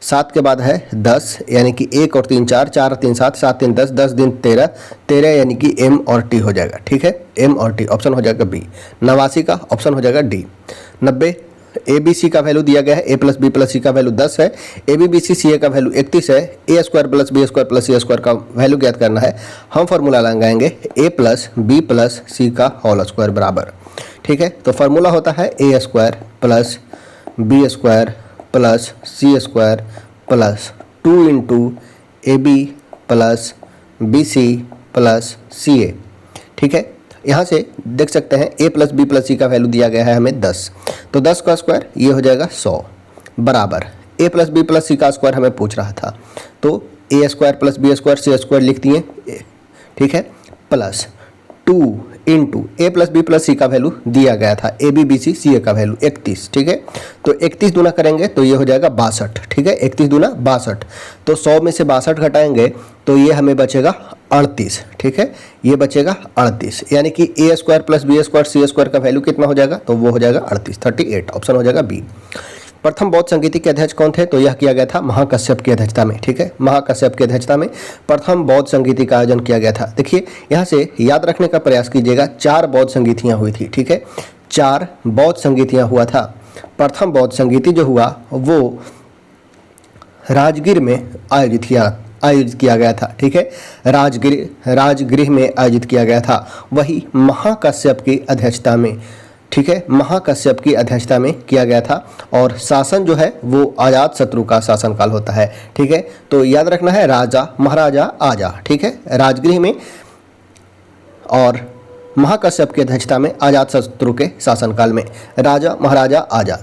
7 के बाद है 10 यानी कि 1 और 3 4, 4 और 3 7, 7 3 10, 10 दिन 13, 13 यानी कि एम और टी हो जाएगा। ठीक है, एम और टी ऑप्शन हो जाएगा बी। 89 का ऑप्शन हो जाएगा डी। 90 ए बी सी का वैल्यू दिया गया है, ए प्लस बी प्लस सी का वैल्यू 10 है, ए बी बी सी सी ए का वैल्यू 31 है, A square plus B square plus C square का वैल्यू ज्ञात करना है। हम फॉर्मूला लगाएंगे A plus B plus C का होल स्क्वायर बराबर। ठीक है, तो फार्मूला होता है A square plus B square plus C square plus 2 into A B plus B C plus C A. ठीक है, यहाँ से देख सकते हैं A plus B plus C का वैल्यू दिया गया है हमें 10, तो 10 का स्क्वायर ये हो जाएगा 100 बराबर ए प्लस बी प्लस सी का स्क्वायर हमें पूछ रहा था, तो ए स्क्वायर प्लस बी स्क्वायर सी स्क्वायर लिख दिए। ठीक है, प्लस 2 इंटू ए प्लस बी प्लस सी का वैल्यू दिया गया था, ए बी बी सी सी ए का वैल्यू 31। ठीक है, तो 31 दूना करेंगे तो ये हो जाएगा 62। ठीक है, 31 दूना 62, तो 100 में से 62 घटाएंगे तो ये हमें बचेगा 38। ठीक है, ये बचेगा 38, यानी कि ए स्क्वायर प्लस बी स्क्वायर सी स्क्वायर का वैल्यू कितना हो जाएगा? तो वो हो जाएगा 38, 38। ऑप्शन हो जाएगा बी। प्रथम बौद्ध संगीति के अध्यक्ष कौन थे? तो यह किया गया था महाकश्यप की अध्यक्षता में। ठीक है, महाकश्यप की अध्यक्षता में प्रथम बौद्ध संगीति का आयोजन किया गया था। देखिए यहाँ से याद रखने का प्रयास कीजिएगा, 4 बौद्ध संगीतियाँ हुई थी। ठीक है, 4 बौद्ध संगीतियाँ हुआ था। प्रथम बौद्ध संगीति जो हुआ वो राजगीर में आयोजित किया गया था। ठीक है, राजगृह में आयोजित किया गया था, वही महाकश्यप की अध्यक्षता में। ठीक है, महाकश्यप की अध्यक्षता में किया गया था और शासन जो है वो अजातशत्रु का शासनकाल होता है। ठीक है, तो याद रखना है राजा महाराजा आजा। ठीक है, राजगृह में और महाकश्यप की अध्यक्षता में अजातशत्रु के शासनकाल में राजा महाराजा आजा।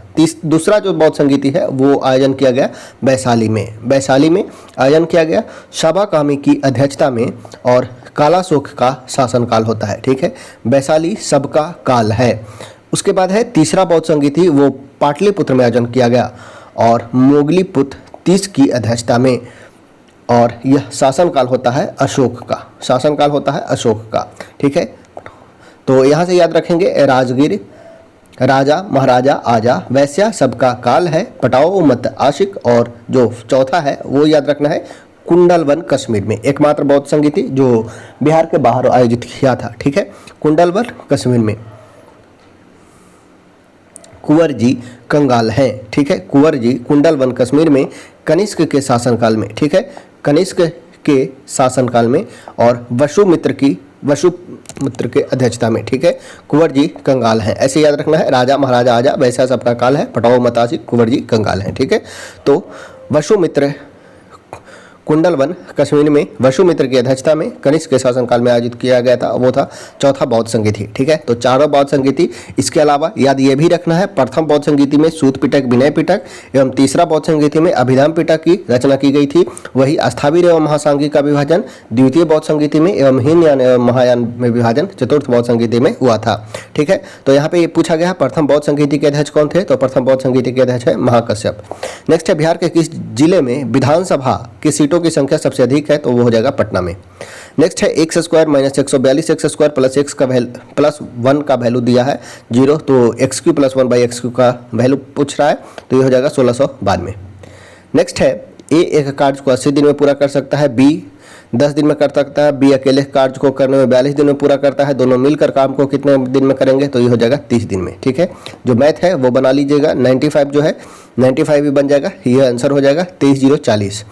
दूसरा जो बौद्ध संगीति है वो आयोजन किया गया वैशाली में आयोजन किया गया शाबाकामी की अध्यक्षता में और कालाशोक का शासनकाल होता है। ठीक है, वैशाली सबका काल है। उसके बाद है तीसरा बौद्ध संगीति, वो पाटलिपुत्र में आयोजन किया गया और मोगलीपुत्र 30 की अध्यक्षता में और यह शासनकाल होता है अशोक का। ठीक है, तो यहाँ से याद रखेंगे राजगीर, राजा महाराजा आजा, वैश्या सबका काल है, पटाओ मत आशिक और जो चौथा है वो याद रखना है कुंडलवन कश्मीर में। एकमात्र बौद्ध संगीति जो बिहार के बाहर आयोजित किया था। ठीक है, कुंडलवन कश्मीर में कुंवर जी कंगाल हैं। ठीक है, कुंवर जी कुंडलवन कश्मीर में कनिष्क के शासनकाल में। ठीक है, कनिष्क के शासनकाल में और वसुमित्र के अध्यक्षता में। ठीक है, कुंवर जी कंगाल हैं, ऐसे याद रखना है। राजा महाराजा आजा, वैसा सबका काल है, पटाओ मतासिक, कुंवर जी कंगाल हैं। ठीक है, तो वसुमित्र कुंडलवन कश्मीर में वसुमित्र की अध्यक्षता में कनिष्क के शासनकाल में आयोजित किया गया था, वो था चौथा बौद्ध संगीति। ठीक है, तो चारों बौद्ध संगीति। इसके अलावा याद ये भी रखना है, प्रथम बौद्ध संगीति में सूत पिटक विनय पिटक एवं तीसरा बौद्ध संगीति में अभिधाम पिटक की रचना की गई थी, वही अस्थावीर एवं महासांगी का विभाजन द्वितीय बौद्ध संगीति में एवं हीनयान एवं महायान में विभाजन चतुर्थ बौद्ध संगीति में हुआ था। ठीक है, तो यहाँ पे ये पूछा गया प्रथम बौद्ध संगीति के अध्यक्ष कौन थे? तो प्रथम बौद्ध संगीति के अध्यक्ष है महाकश्यप। नेक्स्ट है बिहार के किस जिले में विधानसभा की सीटों की संख्या सबसे अधिक है? तो वो हो जाएगा पटना में। नेक्स्ट है x² - 142 x² + x का प्लस 1 का वैल्यू दिया है 0, तो x³ + 1/x³ का वैल्यू पूछ रहा है, तो ये हो जाएगा 1692। नेक्स्ट है A एक कार्य को 80 दिन में पूरा कर सकता है, B 10 दिन में कर सकता है, B अकेले कार्य को करने में 42 दिन में पूरा करता है, दोनों मिलकर काम को कितने दिन में करेंगे? तो ये हो जाएगा 30 दिन में। ठीक है, जो मैथ है वो बना लीजिएगा, 95 जो है 95 भी बन जाएगा, ये आंसर हो जाएगा 23,040।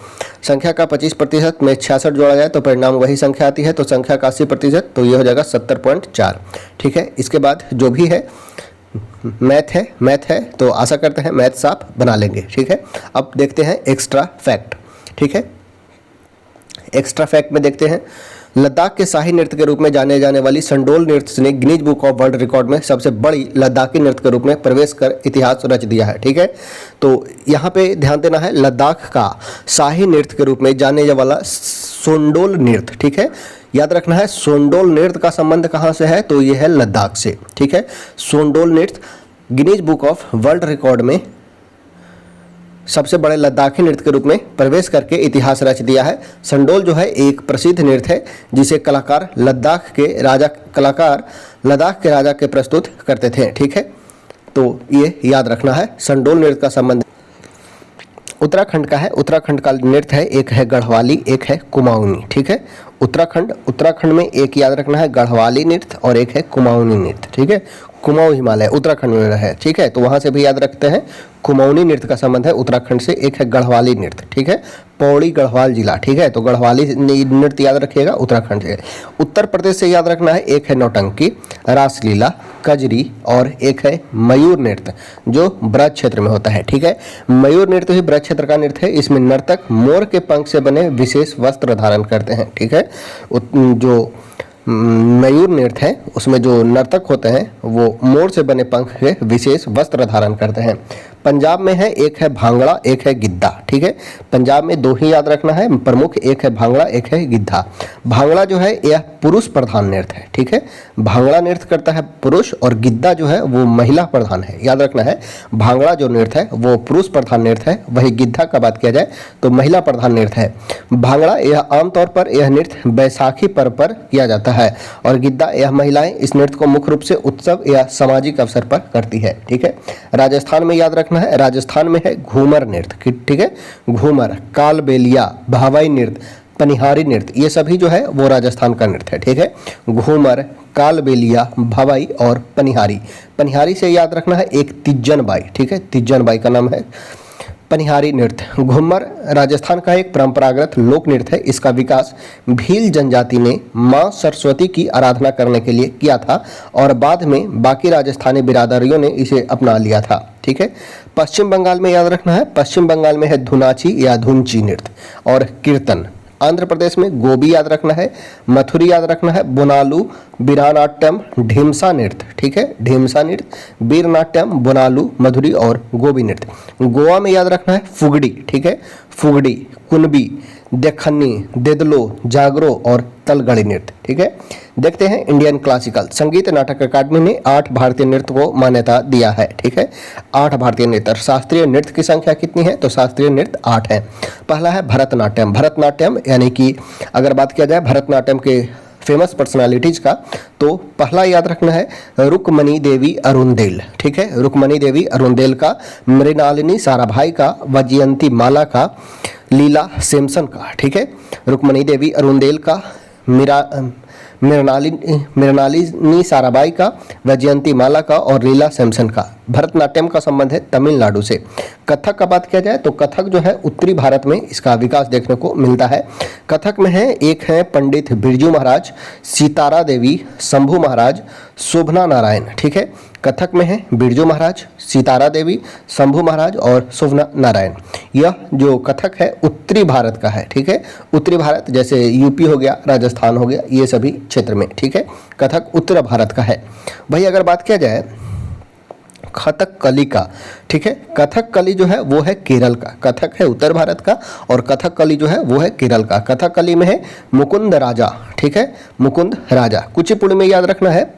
संख्या का 25% में 66 जोड़ा जाए तो परिणाम वही संख्या आती है, तो संख्या का 80%, तो ये हो जाएगा 70.4। ठीक है, इसके बाद जो भी है मैथ है, तो आशा करते हैं मैथ्स आप बना लेंगे। ठीक है, अब देखते हैं एक्स्ट्रा फैक्ट। ठीक है, एक्स्ट्रा फैक्ट में देखते हैं, लद्दाख के शाही नृत्य के रूप में जाने जाने वाली संडोल नृत्य ने Guinness book of world record में सबसे बड़ी लद्दाखी नृत्य के रूप में प्रवेश कर इतिहास रच दिया है। ठीक है, तो यहाँ पे ध्यान देना है, लद्दाख का शाही नृत्य के रूप में जाने वाला सोंडोल नृत्य। ठीक है, याद रखना है सोंडोल नृत्य का संबंध कहाँ से है? तो ये है लद्दाख से। ठीक है, सोंडोल नृत्य Guinness book of world record में सबसे बड़े लद्दाखी नृत्य के रूप में प्रवेश करके इतिहास रच दिया है। संडोल जो है एक प्रसिद्ध नृत्य है जिसे लद्दाख के राजा के प्रस्तुत करते थे। ठीक है, तो ये याद रखना है, संडोल नृत्य का संबंध उत्तराखंड का है। उत्तराखंड का नृत्य है, एक है गढ़वाली, एक है कुमाऊनी। ठीक है, उत्तराखंड में एक याद रखना है गढ़वाली नृत्य और एक है कुमाऊनी नृत्य। ठीक है, कुमाऊं हिमालय उत्तराखंड में है। ठीक है, तो वहाँ से भी याद रखते हैं, कुमाऊनी नृत्य का संबंध है उत्तराखंड से। एक है गढ़वाली नृत्य। ठीक है, पौड़ी गढ़वाल जिला। ठीक है, तो गढ़वाली नृत्य याद रखिएगा उत्तराखंड से। उत्तर प्रदेश से याद रखना है, एक है नौटंकी, रासलीला, कजरी और एक है मयूर नृत्य जो ब्रज क्षेत्र में होता है। ठीक है, मयूर नृत्य ही ब्रज क्षेत्र का नृत्य है। इसमें नर्तक मोर के पंख से बने विशेष वस्त्र धारण करते हैं। ठीक है, जो मयूर नृत्य है उसमें जो नर्तक होते हैं वो मोर से बने पंख के विशेष वस्त्र धारण करते हैं। पंजाब में है, एक है भांगड़ा, एक है गिद्धा। ठीक है, पंजाब में 2 ही याद रखना है प्रमुख, एक है भांगड़ा, एक है गिद्धा। भांगड़ा जो है यह पुरुष प्रधान नृत्य है। ठीक है, भांगड़ा नृत्य करता है पुरुष और गिद्धा जो है वो महिला प्रधान है। याद रखना है, भांगड़ा जो नृत्य है वो पुरुष प्रधान नृत्य है, वही गिद्धा का बात किया जाए तो महिला प्रधान नृत्य है। भांगड़ा यह आमतौर पर यह नृत्य बैसाखी पर्व पर किया जाता है और गिद्धा यह महिलाएं इस नृत्य को मुख्य रूप से उत्सव या सामाजिक अवसर पर करती है। ठीक है, राजस्थान में याद रखना रखना है, राजस्थान में है घूमर नृत्य, ठीक है, घूमर, कालबेलिया, भावाई नृत्य, पनिहारी नृत्य, ये सभी जो है वो राजस्थान का नृत्य है, ठीक है। घूमर, कालबेलिया, भवाई और पनिहारी। पनिहारी से याद रखना है एक तिज्जन बाई, ठीक है, तिज्जन बाई का नाम है पनिहारी नृत्य। घूमर राजस्थान का एक परंपरागत लोक नृत्य है। इसका विकास भील जनजाति ने मां सरस्वती की आराधना करने के लिए किया था और बाद में बाकी राजस्थानी बिरादरियों ने इसे अपना लिया था, ठीक है। पश्चिम बंगाल में याद रखना है, पश्चिम बंगाल में है धुनाची या धुनची नृत्य और कीर्तन। आंध्र प्रदेश में गोबी याद रखना है, मथुरी याद रखना है, बोनालू, बीरानाट्यम, ढीमसा नृत्य, ठीक है, ढीमसा नृत्य, बीरनाट्यम, बोनालू, मधुरी और गोबी नृत्य। गोवा में याद रखना है फुगड़ी, ठीक है, फुगड़ी, कुनबी, देखन्नी, देदलो, जागरो और तलगड़ी नृत्य, ठीक है। देखते हैं इंडियन क्लासिकल संगीत नाटक अकादमी ने 8 भारतीय नृत्य को मान्यता दिया है, ठीक है, 8 भारतीय नृत्य। शास्त्रीय नृत्य की संख्या कितनी है? तो शास्त्रीय नृत्य 8 है। पहला है भरतनाट्यम। भरतनाट्यम यानी कि अगर बात किया जाए भरतनाट्यम के फेमस पर्सनालिटीज का, तो पहला याद रखना है रुक्मणी देवी अरुणदेल, ठीक है, रुक्मणी देवी अरुणदेल का, मृणालिनी साराभाई का, वजयंती माला का, लीला सैमसन का, ठीक है, रुक्मणी देवी अरुणदेल का, मृणालिनी साराभाई का, वैजयंती माला का और लीला सैमसन का। भरतनाट्यम का संबंध है तमिलनाडु से। कथक का बात किया जाए तो कथक जो है उत्तरी भारत में इसका विकास देखने को मिलता है। कथक में है एक है पंडित बिरजू महाराज, सितारा देवी, शंभू महाराज, शोभना नारायण, ठीक है। कथक में है बिरजू महाराज, सितारा देवी, शंभू महाराज और शोभना नारायण। यह जो कथक है उत्तरी भारत का है, ठीक है, उत्तरी भारत जैसे यूपी हो गया, राजस्थान हो गया, ये सभी क्षेत्र में, ठीक है, कथक उत्तर भारत का है। भाई अगर बात किया जाए कथकली का, ठीक है, कथकली जो है वो है केरल का। कथक है उत्तर भारत का और कथकली जो है वो है केरल का। कथकली में है मुकुंद राजा, ठीक है, मुकुंद राजा। कुचिपुड़ी में याद रखना है,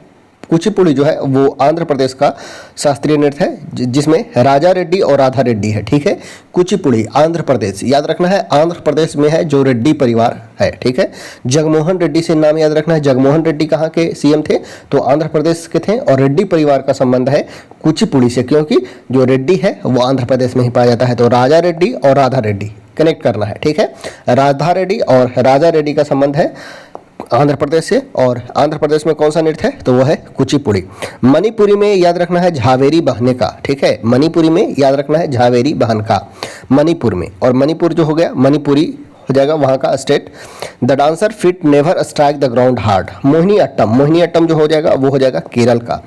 कुचिपुड़ी जो है वो आंध्र प्रदेश का शास्त्रीय नृत्य है जिसमें राजा रेड्डी और राधा रेड्डी है, ठीक है। कुचिपुड़ी आंध्र प्रदेश, याद रखना है आंध्र प्रदेश में है जो रेड्डी परिवार है, ठीक है। जगमोहन रेड्डी से नाम याद रखना है। जगमोहन रेड्डी कहाँ के सीएम थे? तो आंध्र प्रदेश के थे और रेड्डी परिवार का संबंध है कुचिपुड़ी से, क्योंकि जो रेड्डी है वो आंध्र प्रदेश में ही पाया जाता है। तो राजा रेड्डी और राधा रेड्डी कनेक्ट करना है, ठीक है। राधा रेड्डी और राजा रेड्डी का संबंध है आंध्र प्रदेश से। और आंध्र प्रदेश में कौन सा नृत्य है? तो वो है कुचिपुड़ी। मणिपुरी में याद रखना है झावेरी बहने का, ठीक है, मणिपुरी में याद रखना है झावेरी बहन का, मणिपुर में। और मणिपुर जो हो गया मणिपुरी हो जाएगा वहाँ का state. The dancer feet never strike the ground hard. Mohini Attam, Mohini Attam जो हो जाएगा वो हो जाएगा केरल का।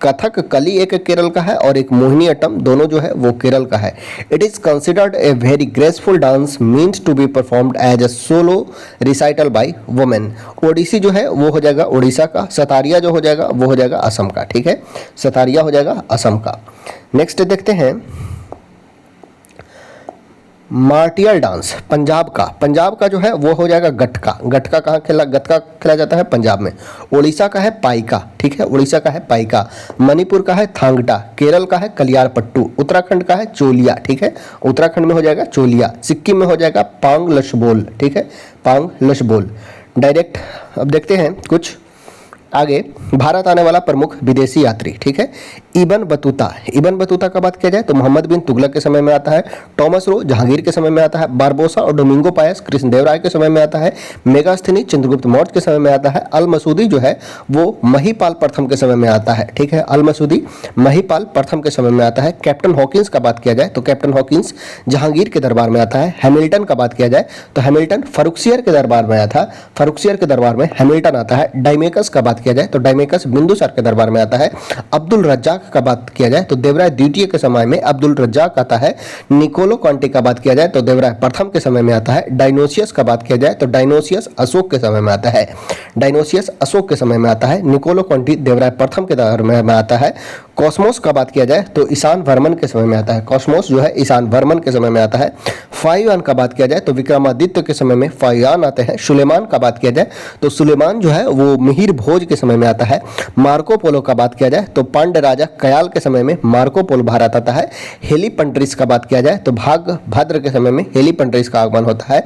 कथक कली एक केरल का है और एक मोहिनी अट्टम, दोनों जो है वो केरल का है। It is considered a very graceful dance means to be performed as a solo recital by women. Odissi जो है वो हो जाएगा उड़ीसा का। सतारिया जो हो जाएगा वो हो जाएगा असम का, ठीक है, सतारिया हो जाएगा असम का। नेक्स्ट देखते हैं मार्टियल डांस पंजाब का। पंजाब का जो है वो हो जाएगा गटका। गटका कहाँ खेला? गटका खेला जाता है पंजाब में। उड़ीसा का है पाइका, ठीक है, उड़ीसा का है पाइका। मणिपुर का है थांगटा। केरल का है कलियारपट्टू। उत्तराखंड का है चोलिया, ठीक है, उत्तराखंड में हो जाएगा चोलिया। सिक्किम में हो जाएगा पांग लशबोल, ठीक है, पांग लशबोल। डायरेक्ट अब देखते हैं कुछ आगे। भारत आने वाला प्रमुख विदेशी यात्री, ठीक है, इबन बतूता। इबन बतूता का बात किया जाए तो मोहम्मद बिन तुगलक के समय में आता है। टॉमस रो जहांगीर के समय में आता है। बारबोसा और डोमिंगो पायस कृष्णदेवराय के समय में आता है। मेगास्थनी चंद्रगुप्त मौर्य के समय में आता है। अल मसूदी जो है वो महिपाल प्रथम के समय में आता है, ठीक है, अल मसूदी महिपाल प्रथम के समय में आता है। कैप्टन हॉकिंस का बात किया जाए तो कैप्टन हॉकिंस जहांगीर के दरबार में आता है। हैमिल्टन का बात किया जाए तो हैमिल्टन फरुखसियर के दरबार में आया था। फरुखसियर के दरबार में हैमिल्टन आता है। डाइमेकस का बात किया जाए तो डाइमेकस बिंदुसार के दरबार में आता है। अब्दुल रज्जाक का बात किया जाए तो देवराय द्वितीय के समय में अब्दुल रज्जाक आता है। निकोलो कॉन्टी का बात किया जाए तो देवराय प्रथम के समय में आता है। डायनोसियस का बात किया जाए तो डायनोसियस अशोक के समय में आता है। डायनोसियस अशोक के समय में आता है। निकोलो कॉन्टी देवराय प्रथम के समय में आता है। कॉस्मोस का बात किया जाए तो ईशान वर्मन के समय में आता है। कॉस्मोस जो है ईशान वर्मन के समय में आता है। फायुआन का बात किया जाए तो विक्रमादित्य के समय में फायुआन आते हैं। सुलेमान का बात किया जाए तो सुलेमान जो है वो मिहिर भोज के समय में आता है। मार्को पोलो का बात किया जाए तो पांड्य राजा कयाल के समय में मार्को पोलो भारत आता है। हेलीपंट्रिस का बात किया जाए तो भाद्र के समय में हेलीपंट्रिस का आगमन होता है।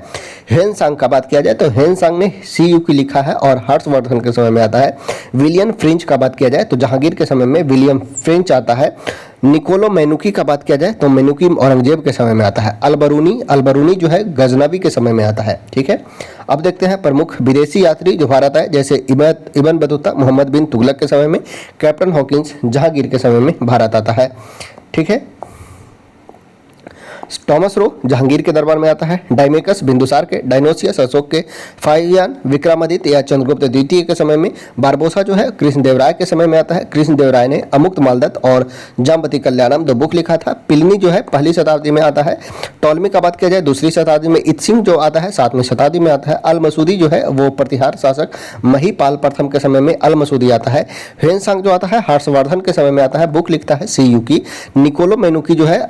ह्वेनसांग का बात किया जाए तो ह्वेनसांग ने सी यू की लिखा है और हर्षवर्धन के समय में आता है। विलियम फ्रेंच का बात किया जाए तो जहांगीर के समय में विलियम फ्रेंच आता है। निकोलो मैनुकी का बात किया जाए तो मैनुकी औरंगजेब के समय में आता है। अलबरूनी जो है गजनवी के समय में आता है। ठीक है, अब देखते हैं प्रमुख विदेशी यात्री जो भारत आए, जैसे इबन बतूता मोहम्मद बिन तुगलक के समय में, कैप्टन हॉकिंस जहांगीर के समय में भारत आता है। ठीक है, टॉमस रो जहांगीर के दरबार में आता है। डाइमेकस बिंदुसार के, डायनोसियस अशोक के, फाहियान विक्रमादित्य या चंद्रगुप्त द्वितीय के समय में, बारबोसा जो है कृष्णदेवराय के समय में आता है। कृष्णदेवराय ने अमुक्त मालदत्त और जाम्बती कल्याणम 2 बुक लिखा था। प्लिनी जो है 1ली शताब्दी में आता है। टॉलमी का बात किया जाए 2री शताब्दी में। इत्सिंग जो आता है 7वीं शताब्दी में आता है। अल मसूदी जो है वो प्रतिहार शासक महीपाल प्रथम के समय में अल मसूदी आता है। ह्वेनसांग जो आता है हर्षवर्धन के समय में आता है, बुक लिखता है सी यू की। निकोलो मैनुकी जो है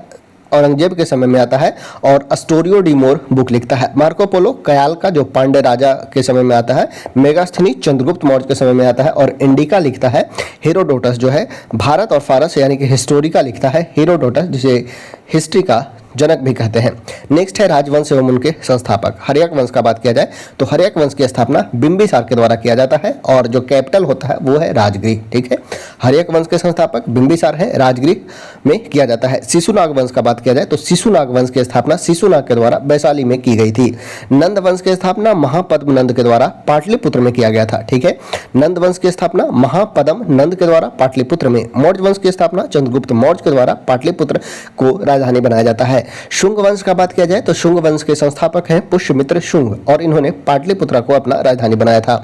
औरंगजेब के समय में आता है और अस्टोरियो डिमोर बुक लिखता है। मार्को पोलो कयाल का जो पांड्य राजा के समय में आता है। मेगास्थनी चंद्रगुप्त मौर्य के समय में आता है और इंडिका लिखता है हेरोडोटस जो है भारत और फारस यानी कि हिस्टोरिका लिखता है हेरोडोटस, जिसे हिस्ट्री का जनक भी कहते हैं। नेक्स्ट है राजवंश एवं उनके संस्थापक। हर्यक वंश का बात किया जाए तो हर्यक वंश की स्थापना बिंबिसार के द्वारा किया जाता है और जो कैपिटल होता है वो है राजगृह। ठीक है, हर्यक वंश के संस्थापक बिंबिसार है, राजगृह में किया जाता है। शिशुनाग वंश का बात किया जाए तो शिशुनाग वंश की स्थापना शिशुनाग के द्वारा वैशाली में की गई थी। नंद वंश की स्थापना महापद्म नंद के द्वारा पाटलिपुत्र में किया गया था। ठीक है, नंद वंश की स्थापना महापद्म नंद के द्वारा पाटलिपुत्र में। मौर्य वंश की स्थापना चंद्रगुप्त मौर्य के द्वारा पाटलिपुत्र को राजधानी बनाया जाता है। शुंग वंश का बात किया जाए तो शुंग वंश के संस्थापक हैं पुष्यमित्र शुंग और इन्होंने पाटलिपुत्र को अपना राजधानी बनाया था।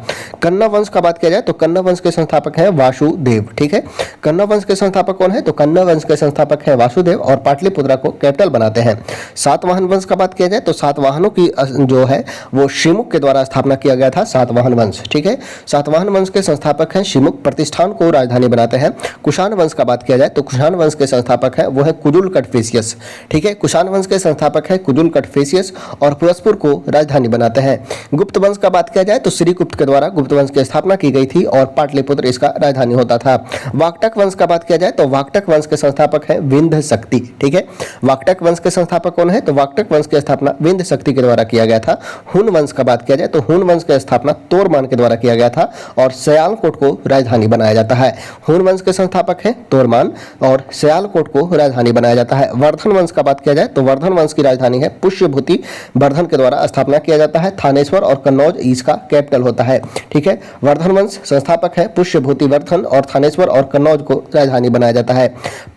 कन्ना वंश का बात किया जाए तो कन्ना वंश के संस्थापक हैं वासुदेव। ठीक है, कन्ना वंश के संस्थापक कौन है तो कन्ना वंश के संस्थापक हैं वासुदेव और पाटलिपुत्र को कैपिटल बनाते हैं। सातवाहन वंश का बात किया जाए तो सातवाहनों की जो है वो शिमुक के द्वारा स्थापना किया गया था, सातवाहन वंश। ठीक है, सातवाहन वंश के संस्थापक हैं शिमुक, प्रतिष्ठान को राजधानी बनाते हैं। कुषाण वंश का बात किया जाए तो कुषाण वंश के संस्थापक हैं वो है कुजुल कटफेसियस। ठीक है, कुषाण वंश के संस्थापक है कुजुल कटफेसियस और पुरस्पुर को राजधानी बनाते हैं। गुप्त वंश का बात किया जाए तो श्रीगुप्त के द्वारा गुप्त वंश की स्थापना की गई थी और पाटलिपुत्र इसका राजधानी होता था। वाकटक वंश का बात किया जाए तो वाकटक वंश के संस्थापक है विंध्य शक्ति। ठीक है, वाकटक वंश के संस्थापक कौन है तो वाकटक वंश की स्थापना विंध्य शक्ति के द्वारा किया गया था। हुन वंश का बात किया जाए तो हुन वंश की स्थापना तोरमान के द्वारा किया गया था और सयालकोट को राजधानी बनाया जाता है। हुन वंश के संस्थापक है तोरमान और सयालकोट को राजधानी बनाया जाता है। वर्धन वंश का बात किया जाए तो वर्धन वंश की राजधानी है पुष्यभूति वर्धन के द्वारा स्थापना किया जाता है। थानेश्वर और कन्नौज इसका कैपिटल होता है। ठीक है, वर्धन वंश संस्थापक है पुष्यभूति वर्धन और थानेश्वर और कन्नौज को राजधानी बनाया जाता है।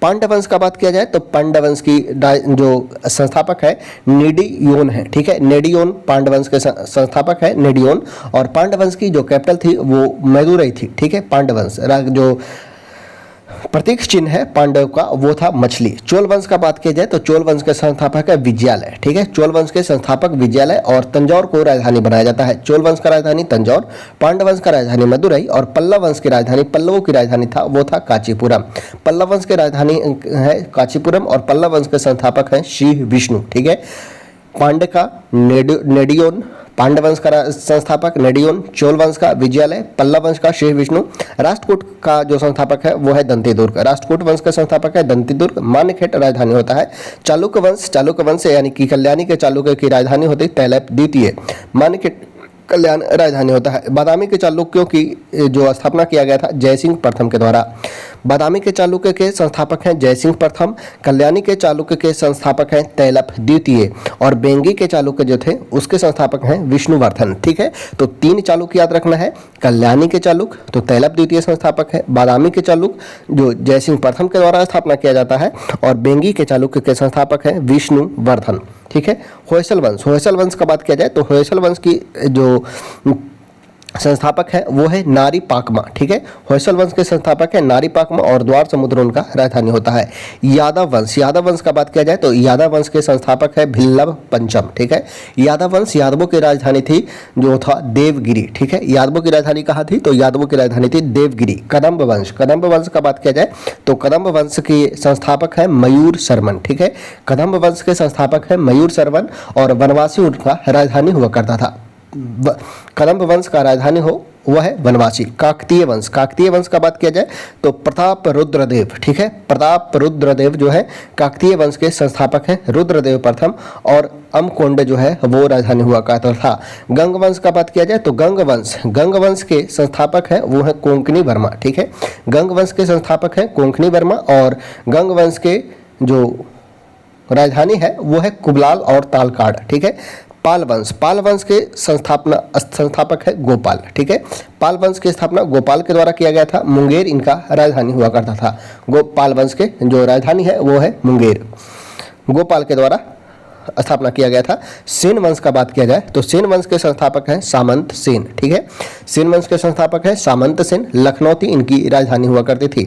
पांड्य वंश का बात किया जाए तो पांड्य वंश की जो संस्थापक है नेडियोन है। ठीक है, नेडियोन पांड्य वंश के संस्थापक है नेडियोन और पांड्य वंश की जो कैपिटल थी वो मदुरई थी। ठीक है, पांड्य वंश जो प्रतीक चिन्ह है पांडव का वो था मछली। चोल वंश का बात किया जाए तो चोल वंश के संस्थापक है विजयालय। ठीक है, चोल वंश के संस्थापक विजयालय और तंजौर को राजधानी बनाया जाता है। चोल वंश का राजधानी तंजौर, पांडव वंश का राजधानी मदुरई और पल्लव वंश की राजधानी पल्लवों की राजधानी था वो था कांचीपुरम। पल्लव वंश की राजधानी है कांचीपुरम और पल्लव वंश के संस्थापक हैं श्री विष्णु। ठीक है, पांड्य का नेडियोन, पांड्य वंश का संस्थापक नेडियोन, चोल वंश का विजयालय, पल्लव वंश का श्री विष्णु, राष्ट्रकूट का जो संस्थापक है वो है दंतीदुर्ग। राष्ट्रकूट वंश का संस्थापक है दंतीदुर्ग। मान्यखेट राजधानी होता है। चालुक्य वंश यानी कि कल्याणी के चालुक्य की राजधानी होती है तैलप द्वितीय। मान्यखेट कल्याण राजधानी होता है। बादामी के चालुक्यों की जो स्थापना किया गया था जयसिंह प्रथम के द्वारा। बादामी के चालुक्य के संस्थापक हैं जयसिंह प्रथम, कल्याणी के चालुक्य के संस्थापक हैं तैलप द्वितीय और बेंगी के चालुक्य जो थे उसके संस्थापक हैं विष्णुवर्धन। ठीक है, तो 3 चालुक्य याद रखना है। कल्याणी के चालुक्य तो तैलप द्वितीय संस्थापक है, बादामी के चालुक्य जो जयसिंह प्रथम के द्वारा स्थापना किया जाता है और बेंगी के चालुक्य के संस्थापक हैं विष्णुवर्धन। ठीक है, होयसल वंश का बात किया जाए तो होयसल वंश की जो संस्थापक है वो है नारी पाकमा। ठीक है, होयसल वंश के संस्थापक है नारी पाकमा और द्वार समुद्र उनका राजधानी होता है। यादव वंश का बात किया जाए तो यादव वंश के संस्थापक है भिल्लभ पंचम। ठीक है, यादव वंश यादवों की राजधानी थी जो था देवगिरी। ठीक है, यादवों की राजधानी कहाँ थी तो यादवों की राजधानी थी देवगिरी। कदम्ब वंश का बात किया जाए तो कदम्ब वंश के संस्थापक है मयूर शर्मन। ठीक है, कदम्ब वंश के संस्थापक है मयूर शर्मन और वनवासी उनका राजधानी हुआ करता था। कदम्ब वंश का राजधानी हो वह है वनवासी। काकतीय वंश, काकतीय वंश का बात किया जाए तो प्रताप रुद्रदेव, ठीक है, प्रताप रुद्रदेव जो है काकतीय वंश के संस्थापक हैं, रुद्रदेव प्रथम, और अमकोंड जो है वो राजधानी हुआ करता था। गंग वंश का बात किया जाए तो गंग वंश के संस्थापक हैं वो है कोंकणी वर्मा, ठीक है, गंग वंश के संस्थापक हैं कोंकणी वर्मा, और गंग वंश के जो राजधानी है वो है कुबलाल और तालकाड़, ठीक है। पाल वंश के संस्थापक है गोपाल, ठीक है, पाल वंश की स्थापना गोपाल के द्वारा किया गया था। मुंगेर इनका राजधानी हुआ करता था। गोपाल वंश के जो राजधानी है वो है मुंगेर, गोपाल के द्वारा स्थापना किया गया था। सेन वंश का बात किया जाए तो सेन वंश के संस्थापक हैं सामंत सेन, ठीक है, सेन वंश के संस्थापक हैं सामंत सेन, लखनौती इनकी राजधानी हुआ करती थी।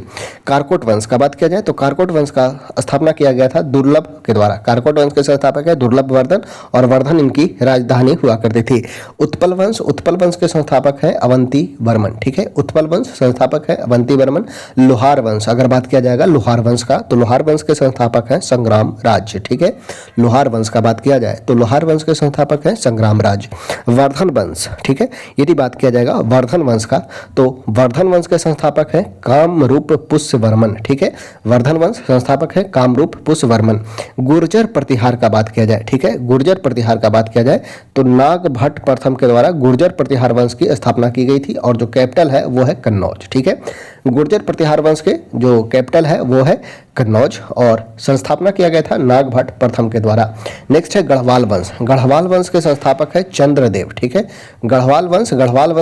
कारकोट वंश का बात किया जाए तो कारकोट वंश का स्थापना किया गया था दुर्लभ के द्वारा। कारकोट वंश के संस्थापक है दुर्लभ वर्धन, और वर्धन इनकी राजधानी हुआ करती थी। उत्पल वंश के संस्थापक है अवंती वर्मन, ठीक है, उत्पल वंश संस्थापक है अवंती वर्मन। लोहार वंश अगर बात किया जाएगा लोहार वंश का तो लोहार वंश के संस्थापक हैं संग्राम राज, ठीक है, लोहार वंश का बात किया जाए तो लोहार वंश के संस्थापक हैं संग्राम राज। वर्धन वंश, ठीक है, यदि बात किया जाएगा वर्धन वंश का तो वर्धन वंश के संस्थापक हैं कामरूप पुष्य वर्मन, ठीक है, वर्धन वंश संस्थापक है कामरूप पुष्य वर्मन। गुर्जर प्रतिहार का बात किया जाए, ठीक है, गुर्जर प्रतिहार का बात किया जाए तो नाग भट्ट प्रथम के द्वारा गुर्जर प्रतिहार वंश की स्थापना की गई थी, और जो कैपिटल है वो है कन्नौज, ठीक है, गुर्जर प्रतिहार वंश के जो कैपिटल है वो है कन्नौज, और संस्थापना किया गया था नाग भट्ट प्रथम के द्वारा। नेक्स्ट है गढ़वाल वंश के संस्थापक है चंद्रदेव, ठीक है, गढ़वाल वंश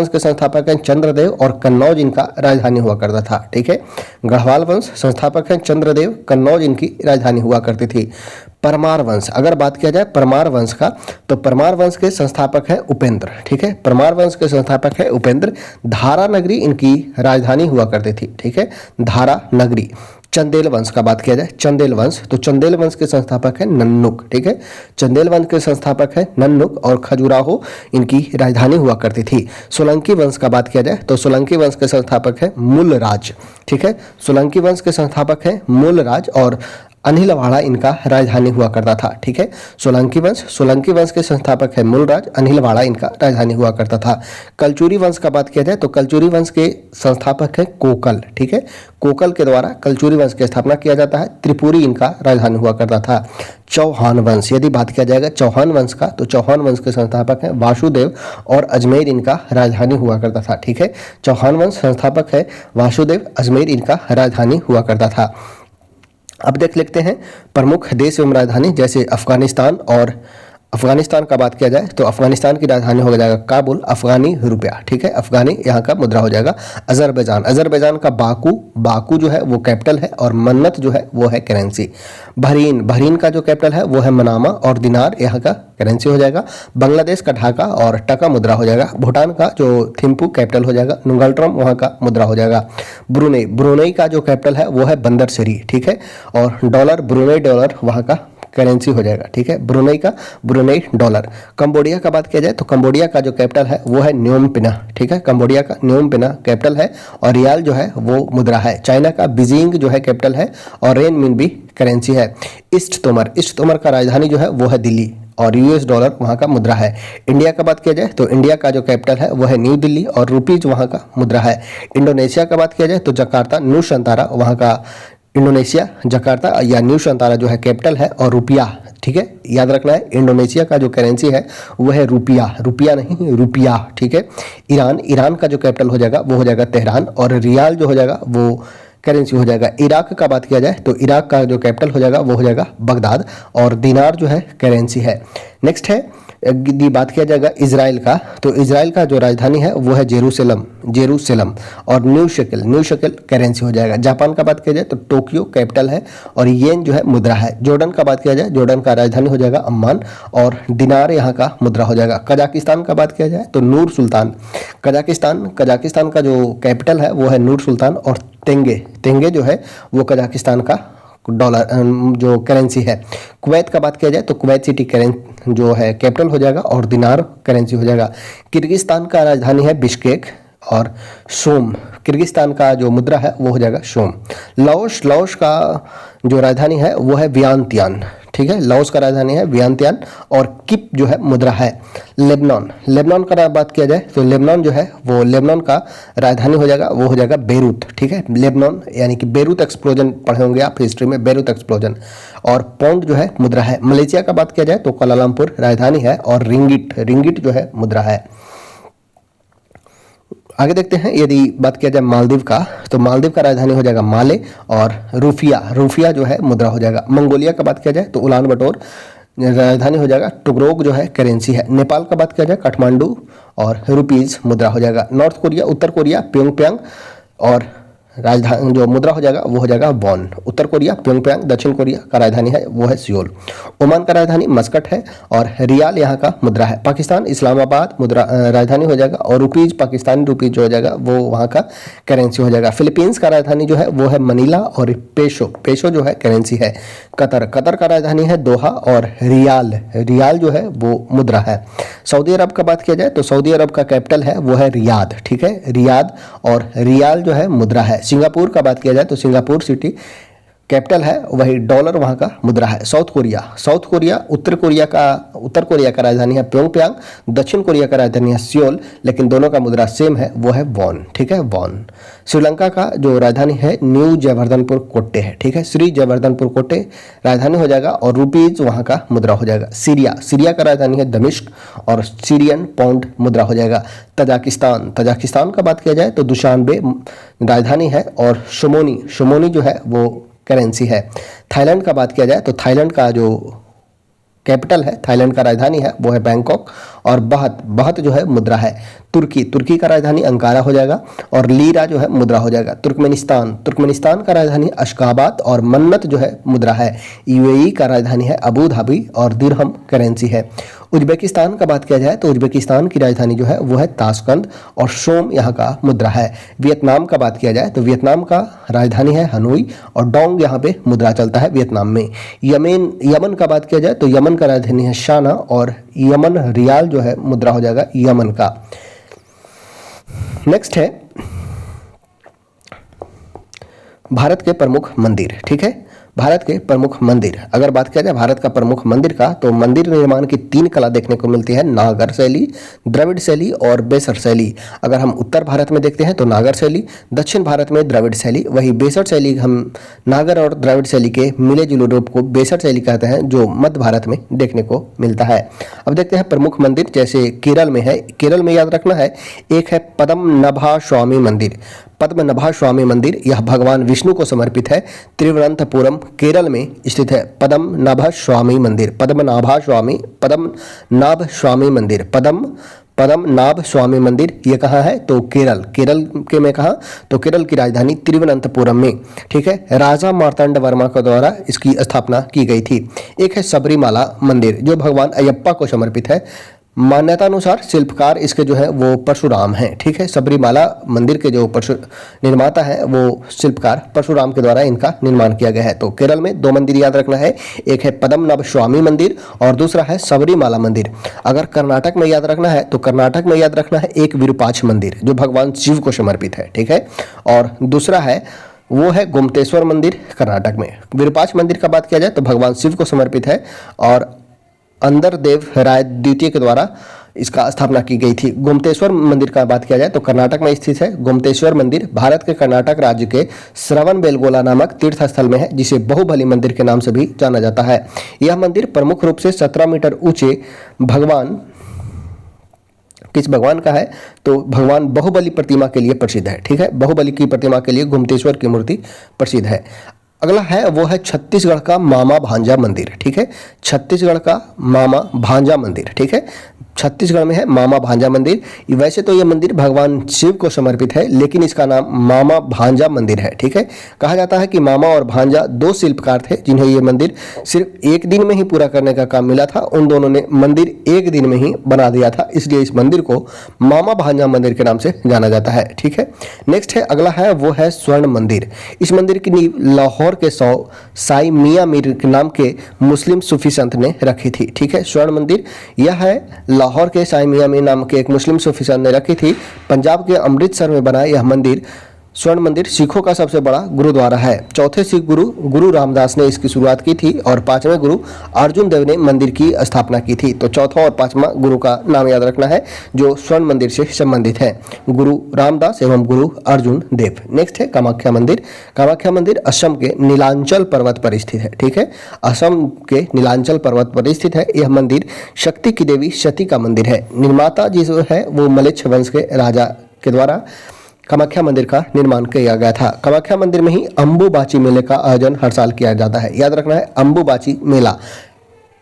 के संस्थापक हैं चंद्रदेव, और कन्नौज इनका राजधानी हुआ करता था, ठीक है, गढ़वाल वंश संस्थापक हैं चंद्रदेव, कन्नौज इनकी राजधानी हुआ करती थी। परमार वंश अगर बात किया जाए परमार वंश का तो परमार वंश के संस्थापक है उपेंद्र, ठीक है, परमार वंश के संस्थापक है उपेंद्र। धारा नगरी इनकी राजधानी हुआ करती थी, ठीक है, धारा नगरी। चंदेल वंश का बात किया जाए चंदेल वंश तो चंदेल वंश के संस्थापक है नन्नुक, ठीक है, चंदेल वंश के संस्थापक है नन्नुक, और खजुराहो इनकी राजधानी हुआ करती थी। सोलंकी वंश का बात किया जाए तो सोलंकी वंश के संस्थापक है मूलराज, ठीक है, सोलंकी वंश के संस्थापक है मूलराज, और अनिलवाड़ा इनका राजधानी हुआ करता था, ठीक है, सोलंकी वंश के संस्थापक है मूलराज, अनिलवाड़ा इनका राजधानी हुआ करता था। कलचुरी वंश का बात किया जाए तो कलचुरी वंश के संस्थापक है कोकल, ठीक है, कोकल के द्वारा कलचुरी वंश की स्थापना किया जाता है। त्रिपुरी इनका राजधानी हुआ करता था। चौहान वंश यदि बात किया जाएगा चौहान वंश का तो चौहान वंश के संस्थापक हैं वासुदेव, और अजमेर इनका राजधानी हुआ करता था, ठीक है, चौहान वंश संस्थापक है वासुदेव, अजमेर इनका राजधानी हुआ करता था। अब देख लेते हैं प्रमुख देश एवं राजधानी, जैसे अफगानिस्तान, और अफगानिस्तान का बात किया जाए तो अफगानिस्तान की राजधानी हो जाएगा काबुल, अफगानी रुपया, ठीक है, अफगानी यहाँ का मुद्रा हो जाएगा। अजरबैजान का बाकू जो है वो कैपिटल है, और मन्नत जो है वो है करेंसी। बहरीन का जो कैपिटल है वो है मनामा, और दिनार यहाँ का करेंसी हो जाएगा। बांग्लादेश का ढाका और टका मुद्रा हो जाएगा। भूटान का जो थिम्पू कैपिटल हो जाएगा। नुंगलट्रम वहाँ का मुद्रा हो जाएगा। ब्रुनेई का जो कैपिटल है वो है बंदर सिरी, ठीक है, और ब्रुनेई डॉलर वहाँ का करेंसी हो जाएगा, ठीक है, ब्रुनेई डॉलर। कंबोडिया का बात किया जाए तो कंबोडिया का जो कैपिटल है वो है न्योम पिना, ठीक है, कंबोडिया का न्योम पिना कैपिटल है, और रियाल जो है वो मुद्रा है। चाइना का बीजिंग जो है कैपिटल है, और रेन मिन भी करेंसी है। ईस्ट तोमर का राजधानी जो है वो है दिल्ली, और यूएस डॉलर वहाँ का मुद्रा है। इंडिया का बात किया जाए तो इंडिया का जो कैपिटल है वो है न्यू दिल्ली, और रुपीज वहाँ का मुद्रा है। इंडोनेशिया का बात किया जाए तो जकार्ता नूशंतारा वहाँ का इंडोनेशिया जकार्ता या नूशंतारा जो है कैपिटल है, और रुपया, ठीक है, याद रखना है इंडोनेशिया का जो करेंसी है वो है रुपया नहीं रुपया, ठीक है। ईरान का जो कैपिटल हो जाएगा वो हो जाएगा तेहरान, और रियाल जो हो जाएगा वो करेंसी हो जाएगा। इराक का बात किया जाए तो इराक का जो कैपिटल हो जाएगा वो हो जाएगा बगदाद, और दिनार जो है करेंसी है। नेक्स्ट है यदि बात किया जाएगा इजराइल का तो इजराइल का जो राजधानी है वो है जेरूसलम, और न्यू शकेल करेंसी हो जाएगा। जापान का बात किया जाए तो टोक्यो कैपिटल है, और येन जो है मुद्रा है। जॉर्डन का बात किया जाए जॉर्डन का राजधानी हो जाएगा अम्मान, और दिनार यहाँ का मुद्रा हो जाएगा। कजाकिस्तान का बात किया जाए तो नूर सुल्तान। कजाकिस्तान का जो कैपिटल है वो है नूर सुल्तान, और तेंगे जो है वो कजाकिस्तान का डॉलर जो करेंसी है। कुवैत का बात किया जाए तो कुवैत सिटी जो है कैपिटल हो जाएगा, और दिनार करेंसी हो जाएगा। किर्गिस्तान का राजधानी है बिश्केक, और सोम किर्गिस्तान का जो मुद्रा है वो हो जाएगा सोम। लाओस का जो राजधानी है वो है वियंतियान, ठीक है। लाओस का राजधानी है वियंतियान और किप जो है मुद्रा है लेबनान। लेबनान का बात किया जाए तो लेबनान जो है वो लेबनान का राजधानी हो जाएगा, वो हो जाएगा बेरूत, ठीक है। लेबनान यानी कि बेरूत एक्सप्लोजन पढ़े होंगे आप हिस्ट्री में, बेरूत एक्सप्लोजन। और पाउंड जो है मुद्रा है। मलेशिया का बात किया जाए तो कुआलालंपुर राजधानी है और रिंगिट जो है मुद्रा है। आगे देखते हैं, यदि बात किया जाए मालदीव का, तो मालदीव का राजधानी हो जाएगा माले और रूफिया जो है मुद्रा हो जाएगा। मंगोलिया का बात किया जाए तो उलान बटोर राजधानी हो जाएगा। टुगरोक जो है करेंसी है। नेपाल का बात किया जाए काठमांडू और रुपीज मुद्रा हो जाएगा। नॉर्थ कोरिया, उत्तर कोरिया प्योंगयांग और राजधानी जो मुद्रा हो जाएगा वो हो जाएगा वॉन। उत्तर कोरिया प्योंगयांग, दक्षिण कोरिया का राजधानी है वो है सियोल। ओमान का राजधानी मस्कट है और रियाल यहाँ का मुद्रा है। पाकिस्तान इस्लामाबाद मुद्रा राजधानी हो जाएगा और रुपीज पाकिस्तानी रुपीज जो हो जाएगा वो वहाँ का करेंसी हो जाएगा। फिलीपींस का राजधानी जो है वो है मनीला और पेशो जो है करेंसी है। कतर का राजधानी है दोहा और रियाल जो है वो मुद्रा है। सऊदी अरब का बात किया जाए तो सऊदी अरब का कैपिटल है वो है रियाद, ठीक है, रियाद और रियाल जो है मुद्रा है। सिंगापुर का बात किया जाए तो सिंगापुर सिटी कैपिटल है, वही डॉलर वहाँ का मुद्रा है। साउथ कोरिया उत्तर कोरिया का राजधानी है प्योंगयांग, दक्षिण कोरिया का राजधानी है सियोल, लेकिन दोनों का मुद्रा सेम है वो है वॉन, ठीक है, वॉन। श्रीलंका का जो राजधानी है न्यू जयवर्धनपुर कोट्टे है, ठीक है, श्री जयवर्धनपुर कोट्टे राजधानी हो जाएगा और रुपीज वहाँ का मुद्रा हो जाएगा। सीरिया का राजधानी है दमिश्क और सीरियन पाउंड मुद्रा हो जाएगा। तजाकिस्तान का बात किया जाए तो दुशानबे राजधानी है और शोमोनी जो है वो करेंसी है। थाईलैंड का बात किया जाए तो थाईलैंड का जो कैपिटल है, थाईलैंड का राजधानी है वो है बैंकॉक और बहत जो है मुद्रा है। तुर्की का राजधानी अंकारा हो जाएगा और लीरा जो है मुद्रा हो जाएगा। तुर्कमेनिस्तान का राजधानी अशगाबाद और मन्नत जो है मुद्रा है। यूएई का राजधानी है अबू धाबी और दिरहम करेंसी है। उज्बेकिस्तान का बात किया जाए तो उज्बेकिस्तान की राजधानी जो है वो है ताशकंद और शोम यहाँ का मुद्रा है। वियतनाम का बात किया जाए तो वियतनाम का राजधानी है हनोई और डोंग यहाँ पे मुद्रा चलता है वियतनाम में। यमन का बात किया जाए तो यमन का राजधानी है शाना और यमन रियाल जो है मुद्रा हो जाएगा यमन का। नेक्स्ट है भारत के प्रमुख मंदिर, ठीक है, भारत के प्रमुख मंदिर। अगर बात किया जाए भारत का प्रमुख मंदिर का तो मंदिर निर्माण की 3 कला देखने को मिलती है, नागर शैली, द्रविड़ शैली और बेसर शैली। अगर हम उत्तर भारत में देखते हैं तो नागर शैली, दक्षिण भारत में द्रविड़ शैली, वही बेसर शैली हम नागर और द्रविड़ शैली के मिले जुले रूप को बेसर शैली कहते हैं जो मध्य भारत में देखने को मिलता है। अब देखते हैं प्रमुख मंदिर, जैसे केरल में है, केरल में याद रखना है एक है पद्मनाभा स्वामी मंदिर, यह भगवान विष्णु को समर्पित है। तिरुवनंतपुरम केरल में स्थित है पद्मनाभ स्वामी मंदिर। ये कहाँ है तो केरल के में कहा तो केरल की राजधानी तिरुवनंतपुरम में, ठीक है। राजा मार्तंड वर्मा के द्वारा इसकी स्थापना की गई थी। एक है सबरीमाला मंदिर जो भगवान अयप्पा को समर्पित है। मान्यता अनुसार शिल्पकार इसके जो है वो परशुराम हैं, ठीक है। सबरीमाला मंदिर के जो निर्माता है वो शिल्पकार परशुराम के द्वारा इनका निर्माण किया गया है। तो केरल में 2 मंदिर याद रखना है, एक है पद्मनाभ स्वामी मंदिर और दूसरा है सबरीमाला मंदिर। अगर कर्नाटक में याद रखना है तो कर्नाटक में याद रखना है एक विरूपाक्ष मंदिर जो भगवान शिव को समर्पित है, ठीक है, और दूसरा है वो है गोमतेश्वर मंदिर कर्नाटक में। विरूपाक्ष मंदिर का बात किया जाए तो भगवान शिव को समर्पित है और अंदर देव राय द्वितीय के द्वारा इसका स्थापना की गई थी। गोमतेश्वर मंदिर का बात किया जाए तो कर्नाटक में स्थित है। गोमतेश्वर मंदिर भारत के कर्नाटक राज्य के श्रवणबेलगोला नामक तीर्थ स्थल में है जिसे बाहुबली मंदिर के नाम से भी जाना जाता है। यह मंदिर प्रमुख रूप से 17 मीटर ऊंचे किस भगवान का है तो भगवान बाहुबली प्रतिमा के लिए प्रसिद्ध है, ठीक है, बाहुबली की प्रतिमा के लिए गोमतेश्वर की मूर्ति प्रसिद्ध है। अगला है वो है छत्तीसगढ़ का मामा भांजा मंदिर, ठीक है, छत्तीसगढ़ का मामा भांजा मंदिर, ठीक है, छत्तीसगढ़ में है मामा भांजा मंदिर। वैसे तो ये मंदिर भगवान शिव को समर्पित है लेकिन इसका नाम मामा भांजा मंदिर है, ठीक है। कहा जाता है कि मामा और भांजा 2 शिल्पकार थे जिन्हें ये मंदिर सिर्फ 1 दिन में ही पूरा करने का काम मिला था। उन दोनों ने मंदिर 1 दिन में ही बना दिया था, इसलिए इस मंदिर को मामा भांजा मंदिर के नाम से जाना जाता है, ठीक है। नेक्स्ट है अगला है वो है स्वर्ण मंदिर। इस मंदिर की नींव लाहौर के साई मियां मीर के नाम के मुस्लिम सूफी संत ने रखी थी, ठीक है। स्वर्ण मंदिर यह है लाहौर के साई मियां मीर नाम के एक मुस्लिम सूफी संत ने रखी थी। पंजाब के अमृतसर में बना यह मंदिर स्वर्ण मंदिर सिखों का सबसे बड़ा गुरुद्वारा है। चौथे सिख गुरु गुरु रामदास ने इसकी शुरुआत की थी और पांचवें गुरु अर्जुन देव ने मंदिर की स्थापना की थी। तो चौथा और पांचवा गुरु का नाम याद रखना है जो स्वर्ण मंदिर से संबंधित है, गुरु रामदास एवं गुरु अर्जुन देव। नेक्स्ट है कामाख्या मंदिर। कामाख्या मंदिर असम के नीलांचल पर्वत पर स्थित है। ठीक है, असम के नीलांचल पर्वत पर स्थित है। यह मंदिर शक्ति की देवी सती का मंदिर है। निर्माता जो है वो मलेच्छ वंश के राजा के द्वारा कामाख्या मंदिर का निर्माण किया गया था। कामाख्या मंदिर में ही अंबुबाची मेले का आयोजन हर साल किया जाता है। याद रखना है, अंबुबाची मेला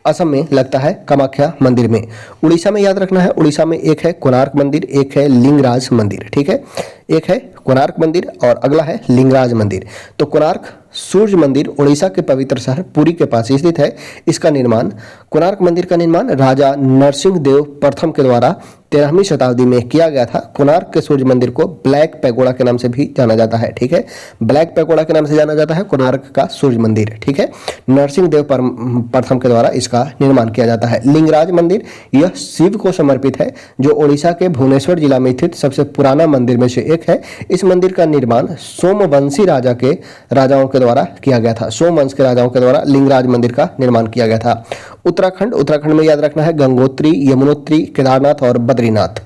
असम में लगता है कामाख्या मंदिर में। उड़ीसा में याद रखना है, उड़ीसा में एक है कोणार्क मंदिर, एक है लिंगराज मंदिर। ठीक है, एक है कोणार्क मंदिर और अगला है लिंगराज मंदिर। तो कोणार्क सूर्य मंदिर उड़ीसा के पवित्र शहर पुरी के पास स्थित है। इसका निर्माण, कोणार्क मंदिर का निर्माण राजा नरसिंह देव प्रथम के द्वारा 13वीं शताब्दी में किया गया था। कोणार्क के सूर्य मंदिर को ब्लैक पैगोडा के नाम से भी जाना जाता है। ठीक है, ब्लैक पैगोडा के नाम से जाना जाता है कोणार्क का सूर्य मंदिर। ठीक है, नरसिंह देव प्रथम के द्वारा इसका निर्माण किया जाता है। लिंगराज मंदिर यह शिव को समर्पित है, जो उड़ीसा के भुवनेश्वर जिला में स्थित सबसे पुराना मंदिर में से एक है। इस मंदिर का निर्माण सोमवंशी राजाओं के द्वारा किया गया था। सोमवंश के राजाओं के द्वारा लिंगराज मंदिर का निर्माण किया गया था। उत्तराखंड में याद रखना है गंगोत्री, यमुनोत्री, केदारनाथ और बद्रीनाथ।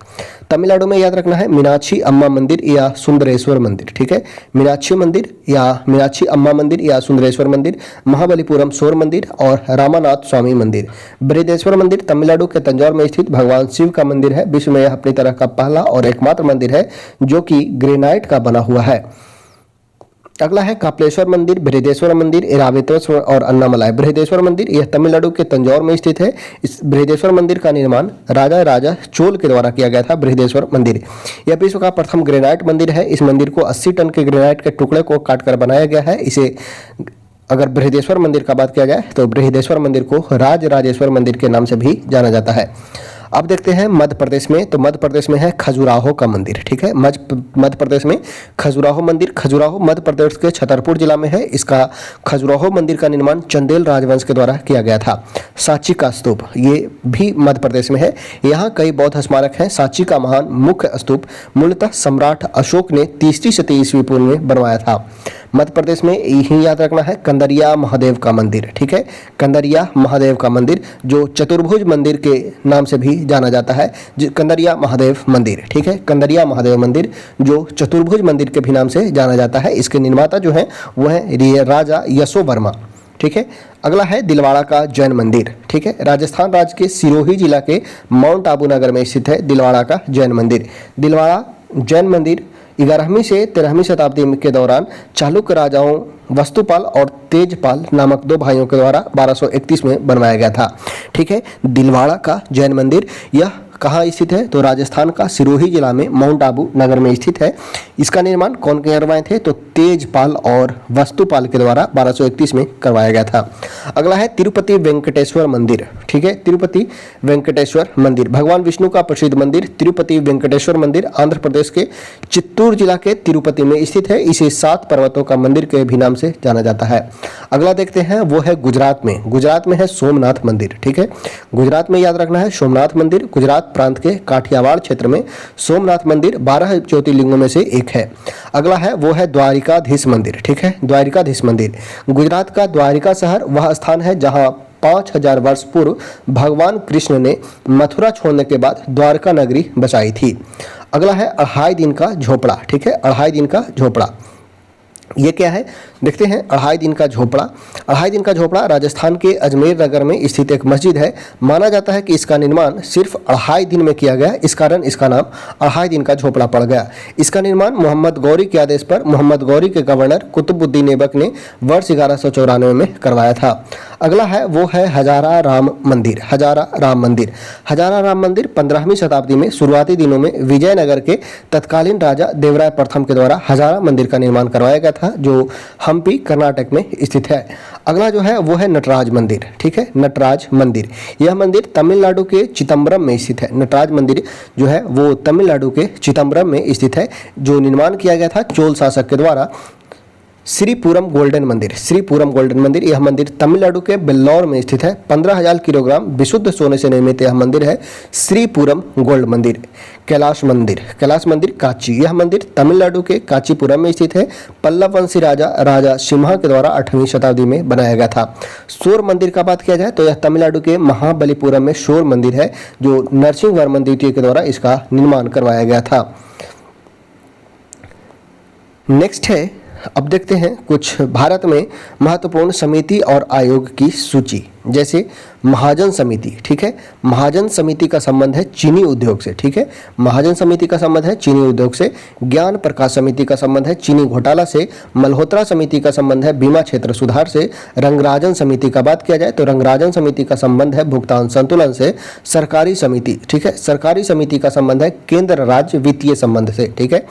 तमिलनाडु में याद रखना है मीनाक्षी अम्मा मंदिर या सुंदरेश्वर मंदिर। ठीक है, मीनाक्षी अम्मा मंदिर या सुंदरेश्वर मंदिर, महाबलीपुरम शोर मंदिर और रामानाथ स्वामी मंदिर। बृहदेश्वर मंदिर तमिलनाडु के तंजौर में स्थित भगवान शिव का मंदिर है। विश्व में यह अपनी तरह का पहला और एकमात्र मंदिर है जो कि ग्रेनाइट का बना हुआ है। अगला है कापलेश्वर मंदिर, बृहदेश्वर मंदिर, ऐरावतेश्वर और अन्नामलाई। बृहदेश्वर मंदिर यह तमिलनाडु के तंजौर में स्थित है। इस बृहदेश्वर मंदिर का निर्माण राजा चोल के द्वारा किया गया था। बृहदेश्वर मंदिर यह विश्व का प्रथम ग्रेनाइट मंदिर है। इस मंदिर को 80 टन के ग्रेनाइट के टुकड़े को काटकर बनाया गया है। इसे अगर बृहदेश्वर मंदिर का बात किया जाए तो बृहदेश्वर मंदिर को राजेश्वर मंदिर के नाम से भी जाना जाता है। अब देखते हैं मध्य प्रदेश में। तो मध्य प्रदेश में है खजुराहो का मंदिर। ठीक है, मध्य प्रदेश में खजुराहो मंदिर। खजुराहो मध्य प्रदेश के छतरपुर जिला में है। इसका खजुराहो मंदिर का निर्माण चंदेल राजवंश के द्वारा किया गया था। सांची का स्तूप ये भी मध्य प्रदेश में है। यहाँ कई बौद्ध स्मारक हैं। सांची का महान मुख्य स्तूप मूलतः सम्राट अशोक ने 30वीं शती ईस्वी पूर्व में बनवाया था। मध्य प्रदेश में यही याद रखना है कंदरिया महादेव का मंदिर। ठीक है, कंदरिया महादेव का मंदिर जो चतुर्भुज मंदिर के नाम से भी जाना जाता है। कंदरिया महादेव मंदिर। ठीक है, कंदरिया महादेव मंदिर जो चतुर्भुज मंदिर के भी नाम से जाना जाता है। इसके निर्माता जो है वो है राजा यशो वर्मा। ठीक है, अगला है दिलवाड़ा का जैन मंदिर। ठीक है, राजस्थान राज्य के सिरोही जिला के माउंट आबू नगर में स्थित है दिलवाड़ा का जैन मंदिर। दिलवाड़ा जैन मंदिर 11वीं से 13वीं शताब्दी के दौरान चालुक्य राजाओं वस्तुपाल और तेजपाल नामक दो भाइयों के द्वारा 1231 में बनवाया गया था। ठीक है, दिलवाड़ा का जैन मंदिर यह कहाँ स्थित है? तो राजस्थान का सिरोही जिला में माउंट आबू नगर में स्थित है। इसका निर्माण कौन करवाए थे? तो तेजपाल और वस्तुपाल के द्वारा 1231 में करवाया गया था। अगला है तिरुपति वेंकटेश्वर मंदिर। ठीक है, तिरुपति वेंकटेश्वर मंदिर भगवान विष्णु का प्रसिद्ध मंदिर। तिरुपति वेंकटेश्वर मंदिर आंध्र प्रदेश के चित्तूर जिला के तिरुपति में स्थित है। इसे 7 पर्वतों का मंदिर के भी नाम से जाना जाता है। अगला देखते हैं, वो है गुजरात में। गुजरात में है सोमनाथ मंदिर। ठीक है, गुजरात में याद रखना है सोमनाथ मंदिर। गुजरात प्रांत के काठियावाड़ क्षेत्र में सोमनाथ मंदिर 12 ज्योतिर्लिंगों में से एक है। अगला है वो है द्वारिकाधीश मंदिर। ठीक है, द्वारिकाधीश मंदिर गुजरात का द्वारिका शहर वह स्थान है जहां 5000 वर्ष पूर्व भगवान कृष्ण ने मथुरा छोड़ने के बाद द्वारका नगरी बसाई थी। अगला है अढ़ाई दिन का झोपड़ा। ठीक है, अढ़ाई दिन का झोपड़ा ये क्या है देखते हैं। अढ़ाई दिन का झोपड़ा, अढ़ाई दिन का झोपड़ा राजस्थान के अजमेर नगर में स्थित एक मस्जिद है। माना जाता है कि इसका निर्माण सिर्फ अढ़ाई दिन में किया गया, इस कारण इसका नाम अढ़ाई दिन का झोपड़ा पड़ गया। इसका निर्माण मोहम्मद गौरी के आदेश पर मोहम्मद गौरी के गवर्नर कुतुबुद्दीन ऐबक ने वर्ष 1194 में करवाया था। अगला है वो है हजारा राम मंदिर। हजारा राम मंदिर, हजारा राम मंदिर 15वीं शताब्दी में शुरुआती दिनों में विजयनगर के तत्कालीन राजा देवराय प्रथम के द्वारा हजारा मंदिर का निर्माण करवाया गया था, जो हम्पी कर्नाटक में स्थित है। अगला जो है वो है नटराज मंदिर। ठीक है, नटराज मंदिर यह मंदिर तमिलनाडु के चिदम्बरम में स्थित है। नटराज मंदिर जो है वो तमिलनाडु के चिदम्बरम में स्थित है, जो निर्माण किया गया था चोल शासक के द्वारा श्रीपुरम गोल्डन मंदिर, श्रीपुरम गोल्डन मंदिर, यह मंदिर तमिलनाडु के वेल्लोर में स्थित है। 15,000 किलोग्राम विशुद्ध सोने से निर्मित यह मंदिर है श्रीपुरम गोल्ड मंदिर। कैलाश मंदिर, कैलाश मंदिर कांची, यह मंदिर तमिलनाडु के कांचीपुरम में स्थित है। पल्लव वंशी राजा सिम्हा के द्वारा 8वीं शताब्दी में बनाया गया था। शोर मंदिर का बात किया जाए तो यह तमिलनाडु के महाबलीपुरम में शोर मंदिर है, जो नरसिंहवर्मन द्वितीय के द्वारा इसका निर्माण करवाया गया था। नेक्स्ट है, अब देखते हैं कुछ भारत में महत्वपूर्ण समिति और आयोग की सूची। जैसे महाजन समिति, ठीक है, महाजन समिति का संबंध है चीनी उद्योग से, ठीक है, महाजन समिति का संबंध है चीनी उद्योग से। ज्ञान प्रकाश समिति का संबंध है चीनी घोटाला से। मल्होत्रा समिति का संबंध है बीमा क्षेत्र सुधार से। रंगराजन समिति का बात किया जाए तो रंगराजन समिति का संबंध है भुगतान संतुलन से। सरकारी समिति, ठीक है, सरकारी समिति का संबंध है केंद्र राज्य वित्तीय संबंध से, ठीक है,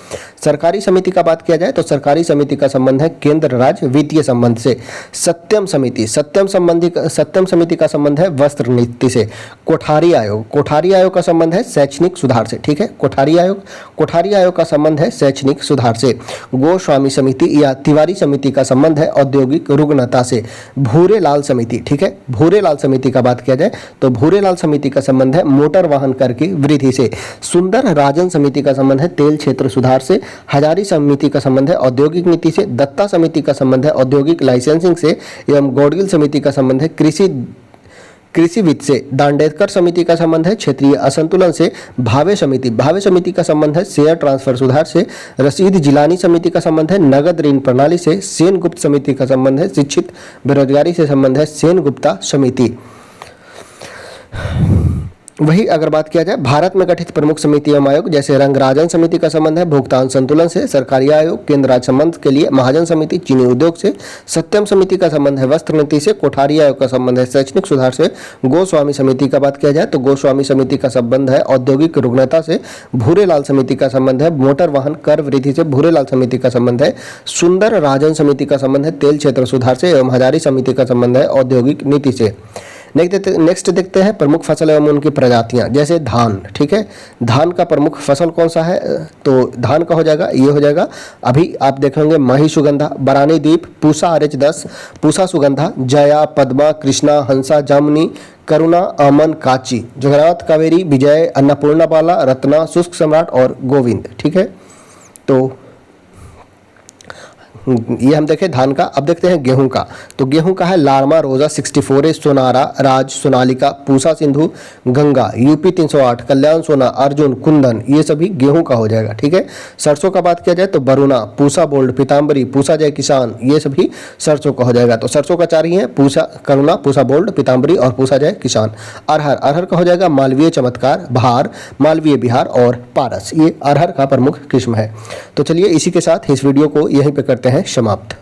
सरकारी समिति का बात किया जाए तो सरकारी समिति का संबंध है केंद्र राज्य वित्तीय संबंध से। सत्यम समिति, सत्यम समिति का संबंध है वस्त्र नीति से। कोठारी आयोग, कोठारी आयोग का संबंध है शैक्षणिक सुधार से, ठीक है, कोठारी आयोग का संबंध है शैक्षणिक सुधार से। गोस्वामी समिति या तिवारी समिति का संबंध है औद्योगिक रुग्णता से। भूरेलाल समिति, ठीक है, भूरेलाल समिति का बात किया जाए तो भूरेलाल समिति का संबंध है मोटर वाहन कर की वृद्धि से। सुंदर राजन समिति का संबंध है तेल क्षेत्र सुधार से। हजारी समिति का संबंध है औद्योगिक नीति से। दत्ता समिति का संबंध है औद्योगिक लाइसेंसिंग से एवं गौडगिल समिति का संबंध है कृषि वित्त से। दांडेडकर समिति का संबंध है क्षेत्रीय असंतुलन से। भावे समिति का संबंध है शेयर ट्रांसफर सुधार से। रशीद जिलानी समिति का संबंध है नगद ऋण प्रणाली से। सेनगुप्त समिति का संबंध है शिक्षित बेरोजगारी से संबंध है सेनगुप्ता समिति। वही अगर बात किया जाए भारत में गठित प्रमुख समिति एवं आयोग, जैसे रंगराजन समिति का संबंध है भुगतान संतुलन से। सरकारी आयोग केंद्र राज्य संबंध के लिए। महाजन समिति चीनी उद्योग से। सत्यम समिति का संबंध है वस्त्र नीति से। कोठारी आयोग का संबंध है शैक्षणिक सुधार से। गोस्वामी समिति का बात किया जाए तो गोस्वामी समिति का संबंध है औद्योगिक रुग्णता से। भूरेलाल समिति का संबंध है मोटर वाहन कर वृद्धि से। भूरेलाल समिति का संबंध है। सुंदर राजन समिति का संबंध है तेल क्षेत्र सुधार से एवं हजारी समिति का संबंध है औद्योगिक नीति से। नेक्स्ट देखते हैं प्रमुख फसल एवं उनकी प्रजातियां, जैसे धान, ठीक है, धान का प्रमुख फसल कौन सा है तो धान का हो जाएगा, ये हो जाएगा, अभी आप देखेंगे मही सुगंधा, बरानी द्वीप, पूसा RH10, पूसा सुगंधा, जया, पद्मा, कृष्णा, हंसा, जामुनी, करुणा, अमन, काची, जगन्नाथ, कावेरी, विजय, अन्नपूर्णा बाला, रत्ना, शुष्क सम्राट और गोविंद, ठीक है। तो ये हम देखें धान का। अब देखते हैं गेहूं का, तो गेहूं का है लारमा रोजा 64, सोनारा, राज, सोनालिका, पूसा सिंधु, गंगा, यूपी 308, कल्याण सोना, अर्जुन, कुंदन, ये सभी गेहूं का हो जाएगा, ठीक है। सरसों का बात किया जाए तो वरुणा, पूसा बोल्ड, पीताम्बरी, पूसा जय किसान, ये सभी सरसों का हो जाएगा। तो सरसों का 4 ही है, पूसा, करुणा, पूसा बोल्ड, पीताम्बरी और पूसा जय किसान। अरहर का हो जाएगा मालवीय चमत्कार, भार, मालवीय बिहार और पारस, ये अरहर का प्रमुख किस्म है। तो चलिए इसी के साथ इस वीडियो को यहीं पे करते हैं समाप्त।